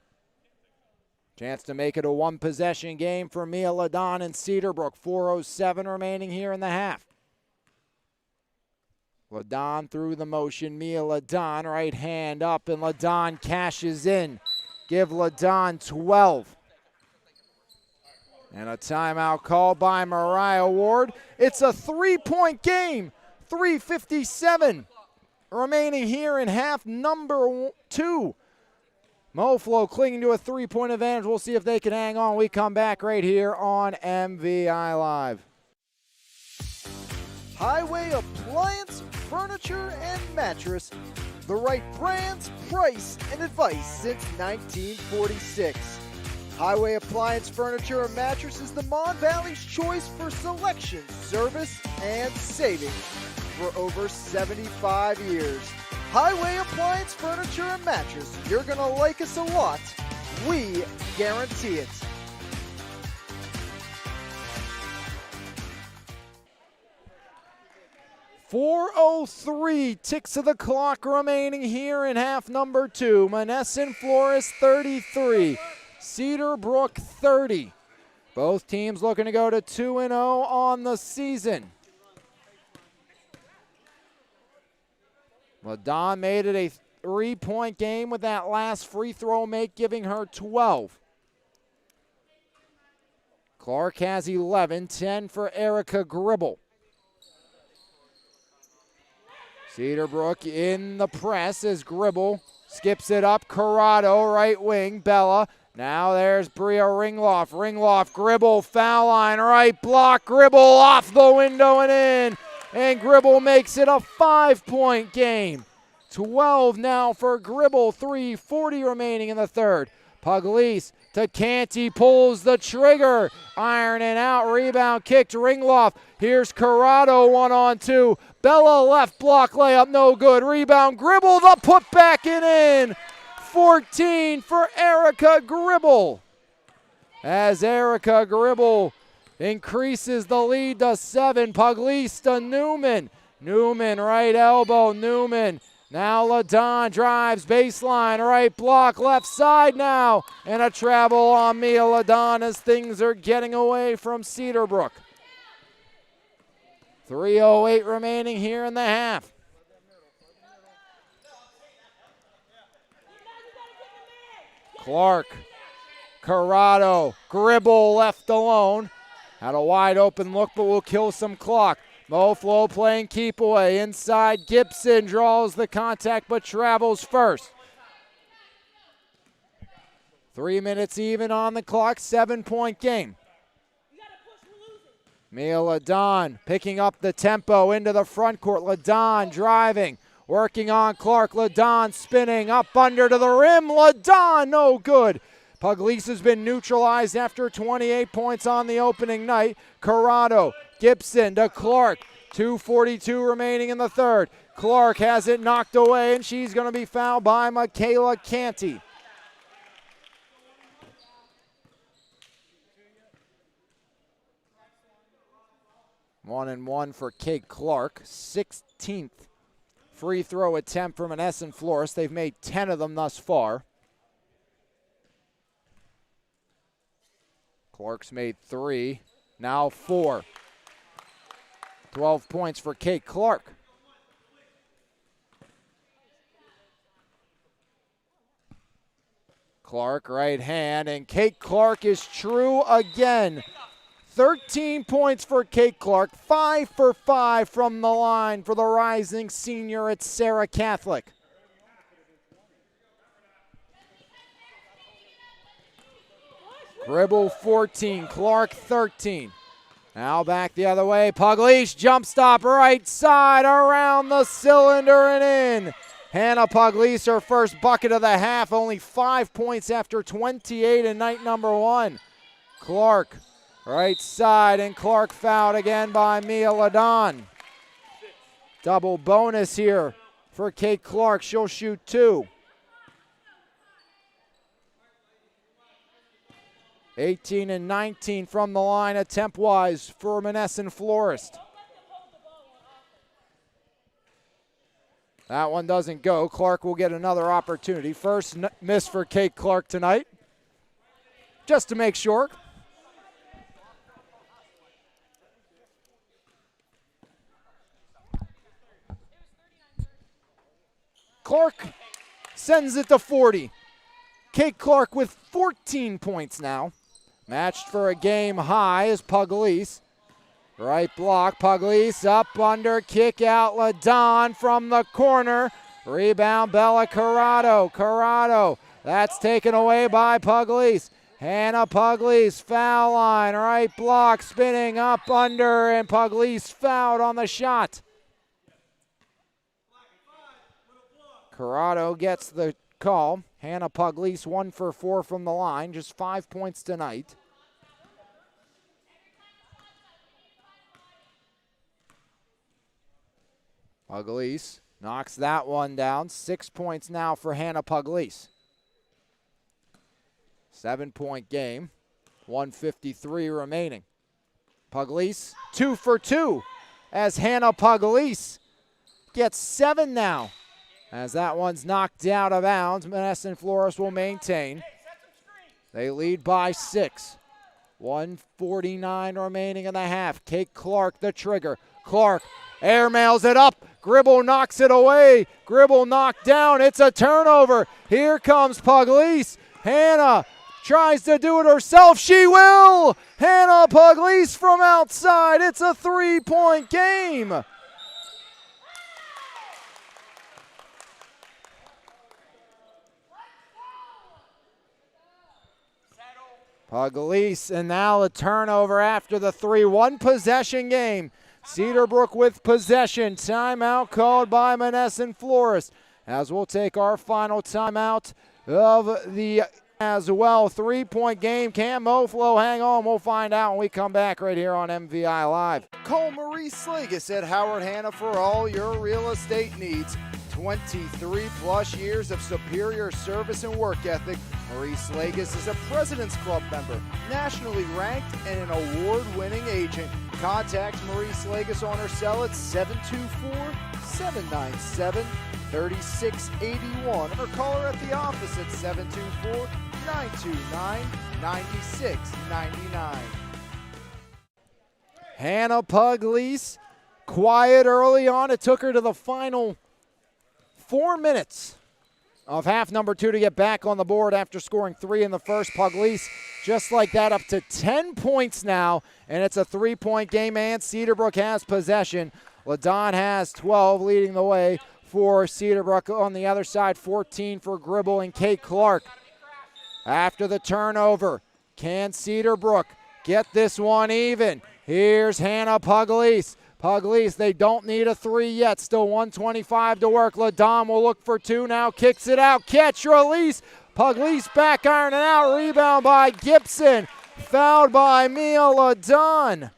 Chance to make it a one-possession game for Mia LaDon and Cedarbrook. 4:07 remaining here in the half. LaDon through the motion. Mia LaDon, right hand up, and LaDon cashes in. Give LaDon 12. And a timeout called by Mariah Ward. It's a 3-point game. 3:57 remaining here in half number 2. MOFLO clinging to a 3-point advantage. We'll see if they can hang on. We come back right here on MVI Live. Highway Appliance, Furniture, and Mattress. The right brands, price, and advice since 1946. Highway Appliance, Furniture, and Mattress is the Mon Valley's choice for selection, service, and savings for over 75 years. Highway Appliance, Furniture, and Mattress. You're going to like us a lot. We guarantee it. .403 ticks of the clock remaining here in half number 2. Monessen Florist 33. Cedarbrook 30. Both teams looking to go to 2-0 on the season. LaDon made it a 3-point game with that last free throw make, giving her 12. Clark has 11, 10 for Erica Gribble. Cedarbrook in the press as Gribble skips it up. Corrado, right wing, Bella. Now there's Bria Ringloff. Ringloff, Gribble, foul line, right block. Gribble off the window and in. And Gribble makes it a 5-point game. 12 now for Gribble, 3:40 remaining in the third. Pugliese to Canty, pulls the trigger. Ironing out, rebound kicked, Ringloff. Here's Corrado, 1-on-2. Bella left block layup, no good. Rebound, Gribble, the putback and in. 14 for Erica Gribble. As Erica Gribble increases the lead to 7. Pugliese to Newman. Newman, right elbow, Newman. Now LaDon drives baseline, right block, left side now. And a travel on Mia LaDon as things are getting away from Cedarbrook. 3:08 remaining here in the half. Clark, Corrado, Gribble left alone. Had a wide open look, but will kill some clock. MOFLO playing keep away. Inside, Gibson draws the contact, but travels first. 3 minutes even on the clock, 7-point game. Mia LaDon picking up the tempo into the front court. LaDon driving, working on Clark. LaDon spinning up under to the rim. LaDon, no good. Pugliese has been neutralized after 28 points on the opening night. Corrado, Gibson to Clark. 2:42 remaining in the third. Clark has it knocked away, and she's going to be fouled by Michaela Canty. 1-1 for Kate Clark. 16th free throw attempt from Monessen Florist. They've made 10 of them thus far. Clark's made 3, now 4. 12 points for Kate Clark. Clark right hand, and Kate Clark is true again. 13 points for Kate Clark, 5 for 5 from the line for the rising senior at Sarah Catholic. Gribble 14, Clark 13. Now back the other way, Pugliese jump stop right side around the cylinder and in. Hannah Pugliese, her first bucket of the half, only 5 points after 28 in night number 1. Clark, right side, and Clark fouled again by Mia Ladon. Double bonus here for Kate Clark. She'll shoot 2. 18 and 19 from the line attempt-wise for Monessen Florist. That one doesn't go. Clark will get another opportunity. First miss for Kate Clark tonight, just to make sure. Clark sends it to 40. Kate Clark with 14 points now. Matched for a game high is Pugliese. Right block, Pugliese up under, kick out, Ladon from the corner. Rebound, Bella Corrado. Corrado, that's taken away by Pugliese. Hannah Pugliese, foul line, right block, spinning up under, and Pugliese fouled on the shot. Corrado gets the call. Hannah Pugliese 1 for 4 from the line, just 5 points tonight. Pugliese knocks that one down. 6 points now for Hannah Pugliese. 7-point game, 1:53 remaining. Pugliese 2 for 2 as Hannah Pugliese gets 7 now. As that one's knocked out of bounds, Monessen Florist will maintain. They lead by 6. 1:49 remaining in the half. Kate Clark the trigger. Clark airmails it up. Gribble knocks it away. Gribble knocked down. It's a turnover. Here comes Pugliese. Hannah tries to do it herself. She will. Hannah Pugliese from outside. It's a 3-point game. Pugliese, and now a turnover after the 3. 1 possession game. Cedarbrook with possession. Timeout called by Monessen Florist. As we'll take our final timeout of the as well. 3-point game. Can MOFLO hang on? We'll find out when we come back right here on MVI Live. Call Marie Slagus at Howard Hanna for all your real estate needs. 23 plus years of superior service and work ethic. Marie Slagus is a President's Club member, nationally ranked, and an award-winning agent. Contact Marie Slagus on her cell at 724-797-3681 or call her at the office at 724-929-9699. Hannah Pugliese, quiet early on. It took her to the final 4 minutes of half number 2 to get back on the board after scoring 3 in the first. Pugliese, just like that, up to 10 points now, and it's a 3-point game, and Cedarbrook has possession. Ladon has 12, leading the way for Cedarbrook. On the other side, 14 for Gribble and Kate Clark. After the turnover, can Cedarbrook get this one even? Here's Hannah Pugliese. Pugliese, they don't need a 3 yet. Still 1:25 to work. Ladon will look for 2 now. Kicks it out. Catch, release. Pugliese back ironing out. Rebound by Gibson. Fouled by Mia Ladon.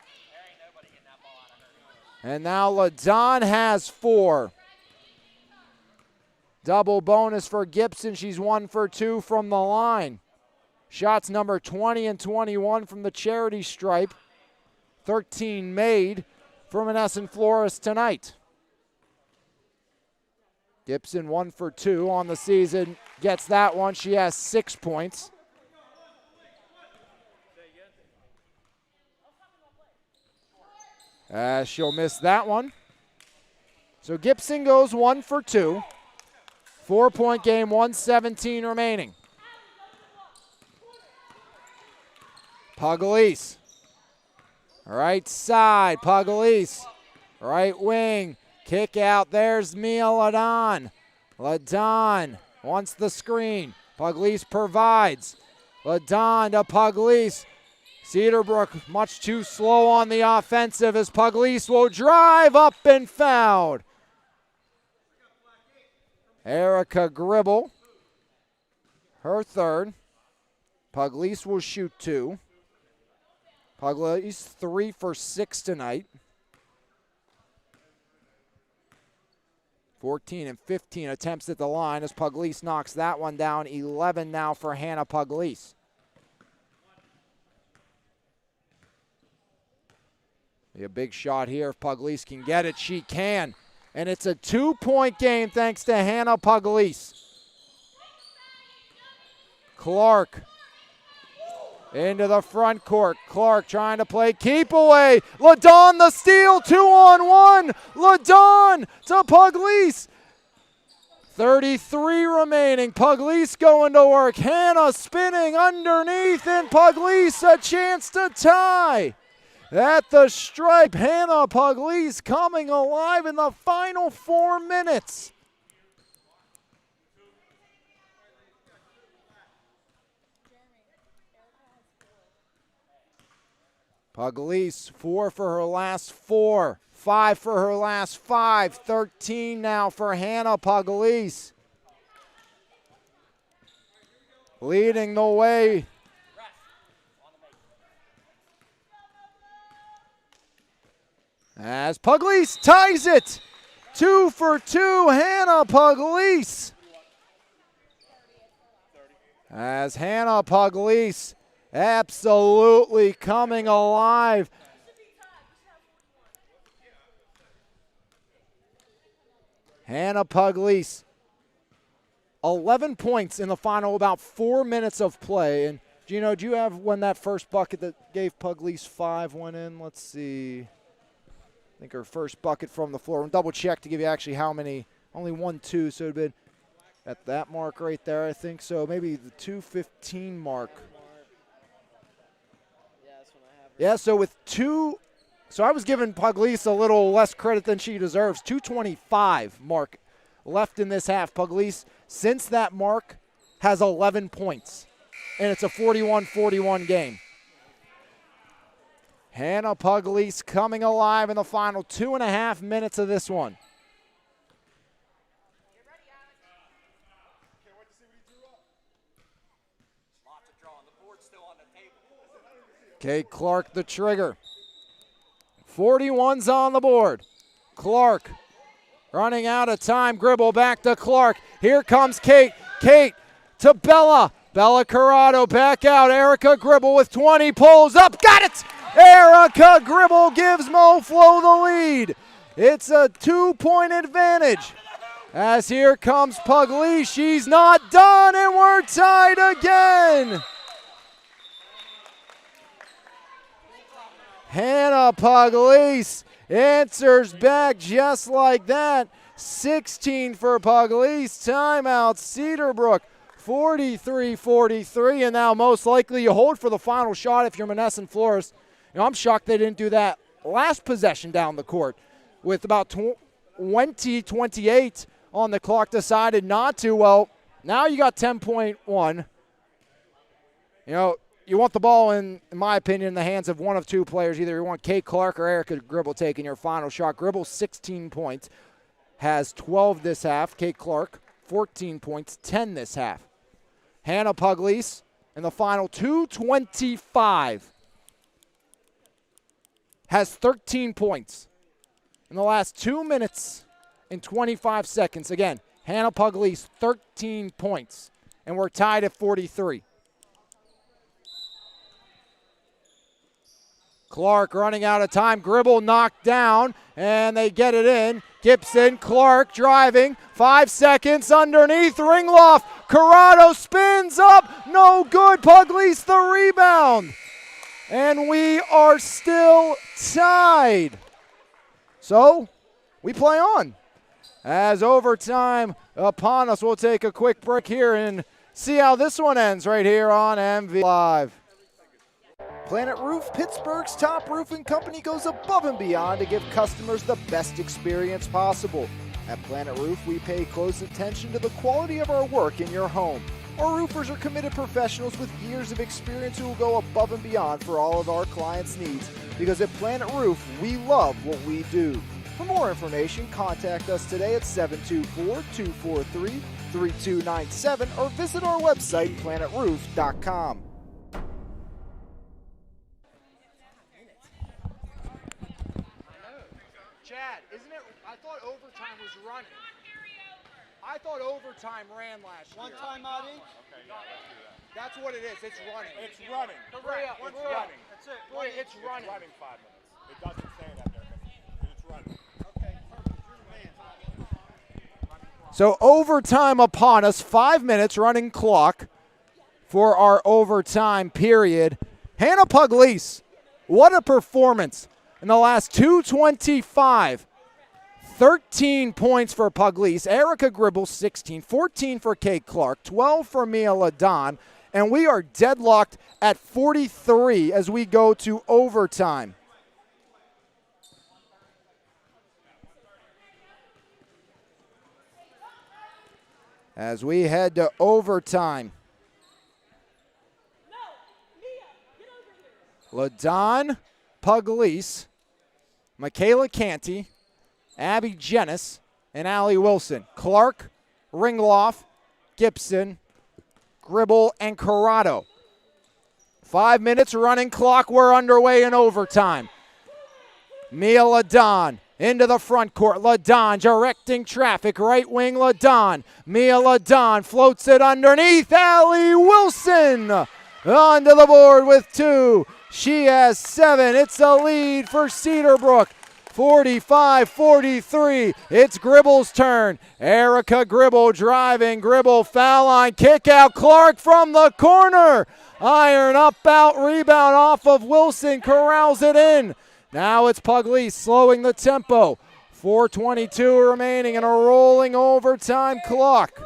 And now Ladon has 4. Double bonus for Gibson. She's 1 for 2 from the line. Shots number 20 and 21 from the charity stripe. 13 made for Menneson Flores tonight. Gibson 1 for 2 on the season. Gets that one. She has 6 points. She'll miss that one. So Gibson goes 1 for 2. 4-point game, 1:17 remaining. Pugliese. Right side, Pugliese. Right wing, kick out. There's Mia Ladon. Ladon wants the screen. Pugliese provides. Ladon to Pugliese. Cedarbrook much too slow on the offensive as Pugliese will drive up and fouled. Erica Gribble, her third. Pugliese will shoot 2. Pugliese 3 for 6 tonight. 14 and 15 attempts at the line as Pugliese knocks that one down. 11 now for Hannah Pugliese. A big shot here. If Pugliese can get it, she can. And it's a 2-point game thanks to Hannah Pugliese. Clark into the front court. Clark trying to play keep away. Ladon the steal, 2-on-1. Ladon to Pugliese. 33 remaining. Pugliese going to work. Hannah spinning underneath, and Pugliese a chance to tie. At the stripe, Hannah Pugliese coming alive in the final 4 minutes. Pugliese 4 for her last 4, 5 for her last 5, 13 now for Hannah Pugliese. Leading the way. As Pugliese ties it. 2 for 2, Hannah Pugliese. As Hannah Pugliese absolutely coming alive. Hannah Pugliese, 11 points in the final, about 4 minutes of play. And Gino, do you have when that first bucket that gave Pugliese 5 went in? Let's see. I think her first bucket from the floor. We'll double check to give you actually how many. Only 1, 2, so it would have been at that mark right there, I think. So maybe the 2:15 mark. Yeah, so with 2, so I was giving Pugliese a little less credit than she deserves. 2:25 mark left in this half. Pugliese, since that mark, has 11 points, and it's a 41-41 game. Hannah Pugliese coming alive in the final 2.5 minutes of this one. Kate Clark the trigger. 41's on the board. Clark running out of time. Gribble back to Clark. Here comes Kate. Kate to Bella. Bella Corrado back out. Erica Gribble with 20 pulls up. Got it! Erica Gribble gives MOFLO the lead. It's a 2-point advantage. As here comes Pugliese. She's not done, and we're tied again. Hannah Pugliese answers back just like that. 16 for Pugliese. Timeout, Cedarbrook. 43-43, and now most likely you hold for the final shot if you're Menneson Flores. You know, I'm shocked they didn't do that last possession down the court. With about 20-28 on the clock, decided not to. Well, now you got 10.1. You know, you want the ball, in my opinion, in the hands of one of 2 players. Either you want Kate Clark or Erica Gribble taking your final shot. Gribble, 16 points, has 12 this half. Kate Clark, 14 points, 10 this half. Hannah Pugliese in the final 2:25 has 13 points in the last 2 minutes and 25 seconds. Again, Hannah Pugliese, 13 points, and we're tied at 43. Clark running out of time. Gribble knocked down, and they get it in. Gibson, Clark driving. 5 seconds underneath. Ringloff. Corrado spins up. No good. Pugliese the rebound. And we are still tied. So we play on. As overtime upon us, we'll take a quick break here and see how this one ends right here on MV Live. Planet Roof, Pittsburgh's top roofing company, goes above and beyond to give customers the best experience possible. At Planet Roof, we pay close attention to the quality of our work in your home. Our roofers are committed professionals with years of experience who will go above and beyond for all of our clients' needs, because at Planet Roof, we love what we do. For more information, contact us today at 724-243-3297 or visit our website, planetroof.com. Chad, isn't it? I thought overtime was running. I thought overtime ran last year. One time out each? Okay, yeah, let's do that. That's what it is. It's running. It's running. Hurry up. It's Hurry up. running. That's it. It's running. It's running 5 minutes. It doesn't say that there. It's running. Okay, perfect. You're the man. So overtime upon us. 5 minutes running clock for our overtime period. Hannah Pugliese, what a performance in the last 2:25. 13 points for Pugliese. Erica Gribble, 16. 14 for Kate Clark. 12 for Mia Ladon. And we are deadlocked at 43 as we go to overtime. As we head to overtime. Ladon, Pugliese, Michaela Canty, Abby Jennis, and Allie Wilson. Clark, Ringloff, Gibson, Gribble, and Corrado. 5 minutes running clock. We're underway in overtime. Mia Ladon into the front court. Ladon directing traffic. Right wing Ladon. Mia Ladon floats it underneath. Allie Wilson onto the board with 2. She has 7. It's a lead for Cedarbrook. 45-43. It's Gribble's turn. Erica Gribble driving. Gribble foul line. Kick out. Clark from the corner. Iron up, out, rebound off of Wilson. Corrals it in. Now it's Pugliese slowing the tempo. 4:22 remaining in a rolling overtime clock.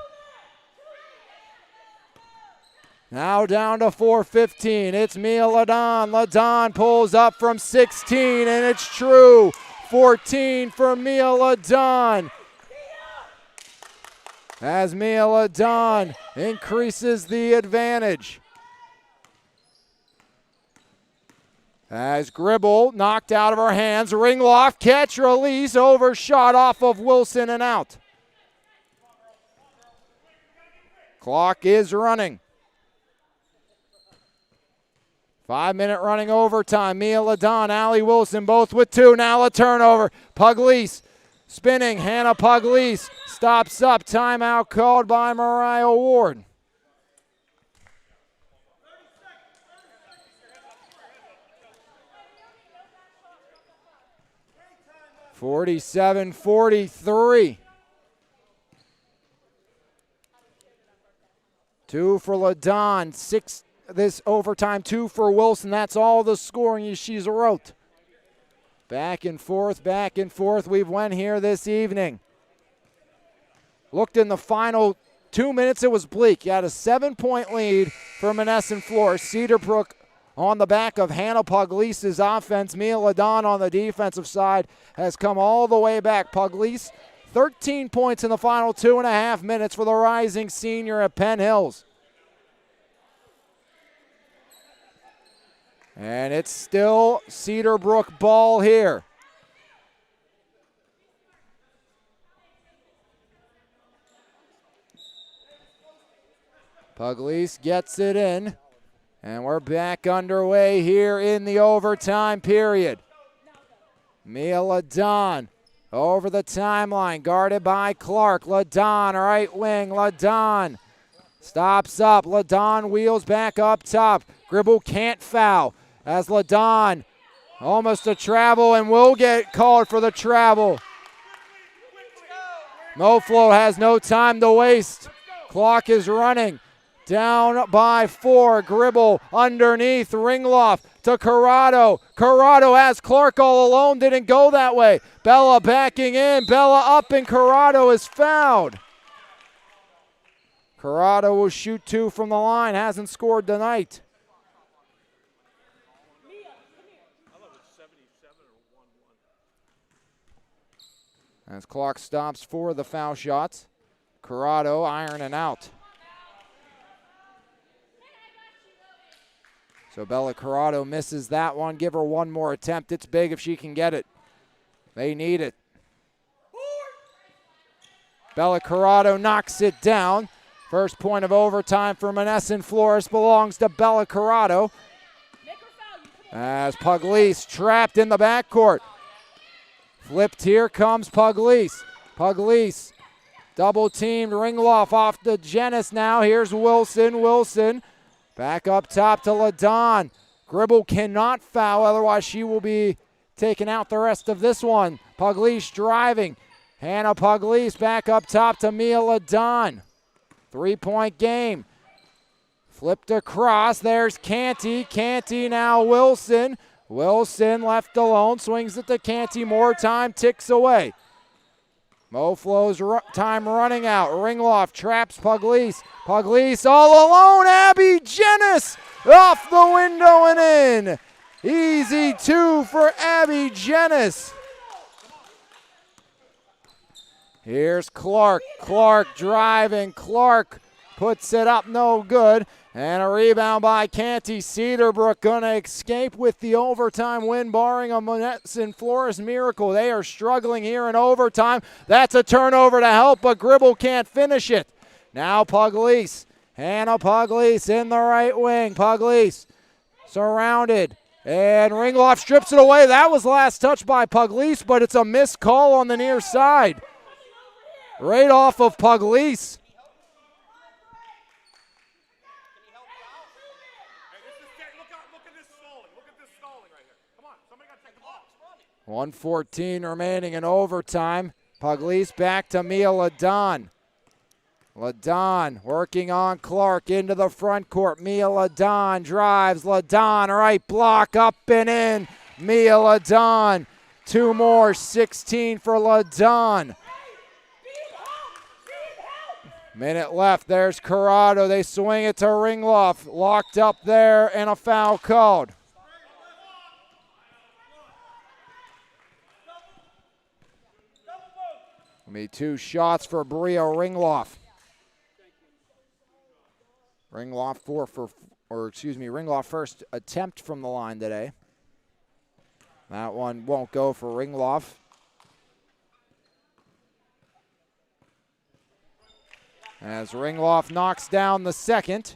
Now down to 4:15. It's Mia Ladon. Ladon pulls up from 16, and it's true. 14 for Mia Ladon. As Mia Ladon increases the advantage. As Gribble knocked out of her hands. Ringloff, catch, release, overshot off of Wilson and out. Clock is running. 5 minute running overtime. Mia Ladon, Allie Wilson, both with 2. Now a turnover. Pugliese spinning. Hannah Pugliese stops up. Timeout called by Mariah Ward. (47-43). 2 for Ladon. 6 this overtime. 2 for Wilson. That's all the scoring she's wrote. Back and forth. We've went here this evening. Looked in the final 2 minutes, it was bleak. You had a 7-point lead for Monessen Flores. Cedarbrook on the back of Hannah Pugliese's offense. Mia Ladon on the defensive side has come all the way back. Pugliese, 13 points in the final 2.5 minutes for the rising senior at Penn Hills. And it's still Cedarbrook ball here. Pugliese gets it in. And we're back underway here in the overtime period. Mia Ladon over the timeline, guarded by Clark. Ladon, right wing, Ladon stops up. Ladon wheels back up top. Gribble can't foul as Ladon Almost a travel and will get called for the travel. MOFLO has no time to waste. Clock is running. Down by 4. Gribble underneath. Ringloff to Corrado. Corrado has Clark all alone. Didn't go that way. Bella backing in. Bella up and Corrado is fouled. Corrado will shoot 2 from the line. Hasn't scored tonight. As clock stops for the foul shots. Corrado ironing out. So Bella Corrado misses that one. Give her one more attempt. It's big if she can get it. They need it. Bella Corrado knocks it down. First point of overtime for Monessen Flores belongs to Bella Corrado. As Pugliese trapped in the backcourt. Flipped, here comes Pugliese. Pugliese double teamed. Ringloff off to Jenis now. Here's Wilson. Wilson back up top to LaDon. Gribble cannot foul, otherwise she will be taking out the rest of this one. Pugliese driving. Hannah Pugliese back up top to Mia LaDon. 3-point game. Flipped across. There's Canty. Canty now Wilson. Wilson left alone. Swings it to Canty. More time ticks away. MOFLO's time running out. Ringloff traps Pugliese. Pugliese all alone. Abby Jenis off the window and in. Easy 2 for Abby Jenis. Here's Clark. Clark driving. Clark puts it up, no good. And a rebound by Canty. Cedarbrook going to escape with the overtime win, barring a Monessen Flores miracle. They are struggling here in overtime. That's a turnover to help, but Gribble can't finish it. Now Pugliese. Hannah Pugliese in the right wing. Pugliese surrounded. And Ringloff strips it away. That was last touch by Pugliese, but it's a missed call on the near side. Right off of Pugliese. Look at this stalling. Look at this stalling right here. Come on, somebody got to take the ball. 1:14 remaining in overtime. Pugliese back to Mia LaDon. LaDon working on Clark into the front court. Mia LaDon drives. LaDon, right block up and in. Mia LaDon. 2 more, 16 for LaDon. Minute left. There's Corrado. They swing it to Ringloff. Locked up there and a foul called. Be 2 shots for Bria Ringloff. Ringloff first attempt from the line today. That one won't go for Ringloff. As Ringloff knocks down the second.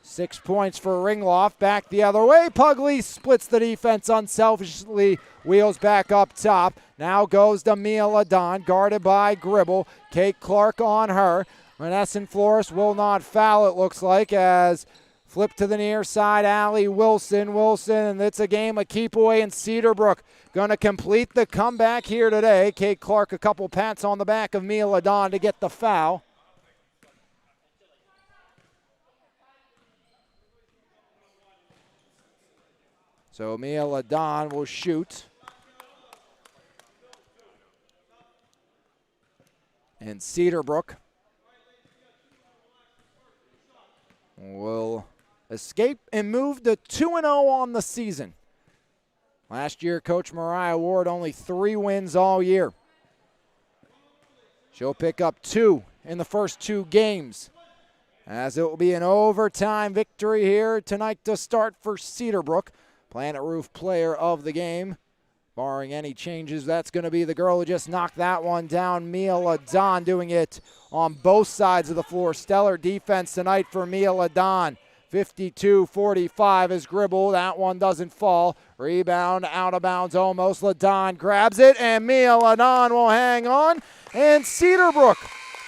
6 points for Ringloff. Back the other way. Pugliese splits the defense unselfishly. Wheels back up top. Now goes to Mia LaDon. Guarded by Gribble. Kate Clark on her. Monessen Flores will not foul, it looks like, as flip to the near side alley. Wilson, and it's a game of keep away, and Cedarbrook going to complete the comeback here today. Kate Clark a couple pats on the back of Mia LaDon to get the foul. So Mia LaDon will shoot. And Cedarbrook will escape and move to 2-0 on the season. Last year, Coach Mariah Ward only 3 wins all year. She'll pick up 2 in the first 2 games, as it will be an overtime victory here tonight to start for Cedarbrook. Planet Roof player of the game. Barring any changes, that's going to be the girl who just knocked that one down, Mia LaDon, doing it on both sides of the floor. Stellar defense tonight for Mia LaDon. 52-45 is Gribble. That one doesn't fall. Rebound out of bounds almost. LaDon grabs it, and Mia LaDon will hang on. And Cedarbrook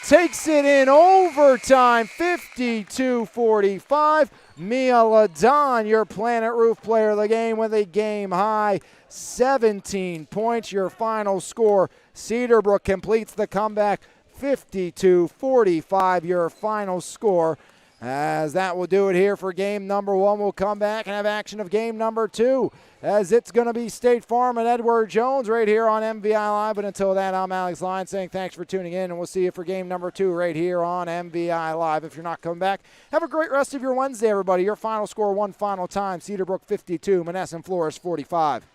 takes it in overtime, 52-45. Mia Ladon, your Planet Roof player of the game, with a game-high 17 points. Your final score, Cedarbrook completes the comeback, 52-45, your final score. As that will do it here for game number 1. We'll come back and have action of game number 2, as it's going to be State Farm and Edward Jones right here on MVI Live. But until then, I'm Alex Lyons saying thanks for tuning in, and we'll see you for game number 2 right here on MVI Live. If you're not coming back, have a great rest of your Wednesday, everybody. Your final score one final time, Cedarbrook 52, Monessen Flores 45.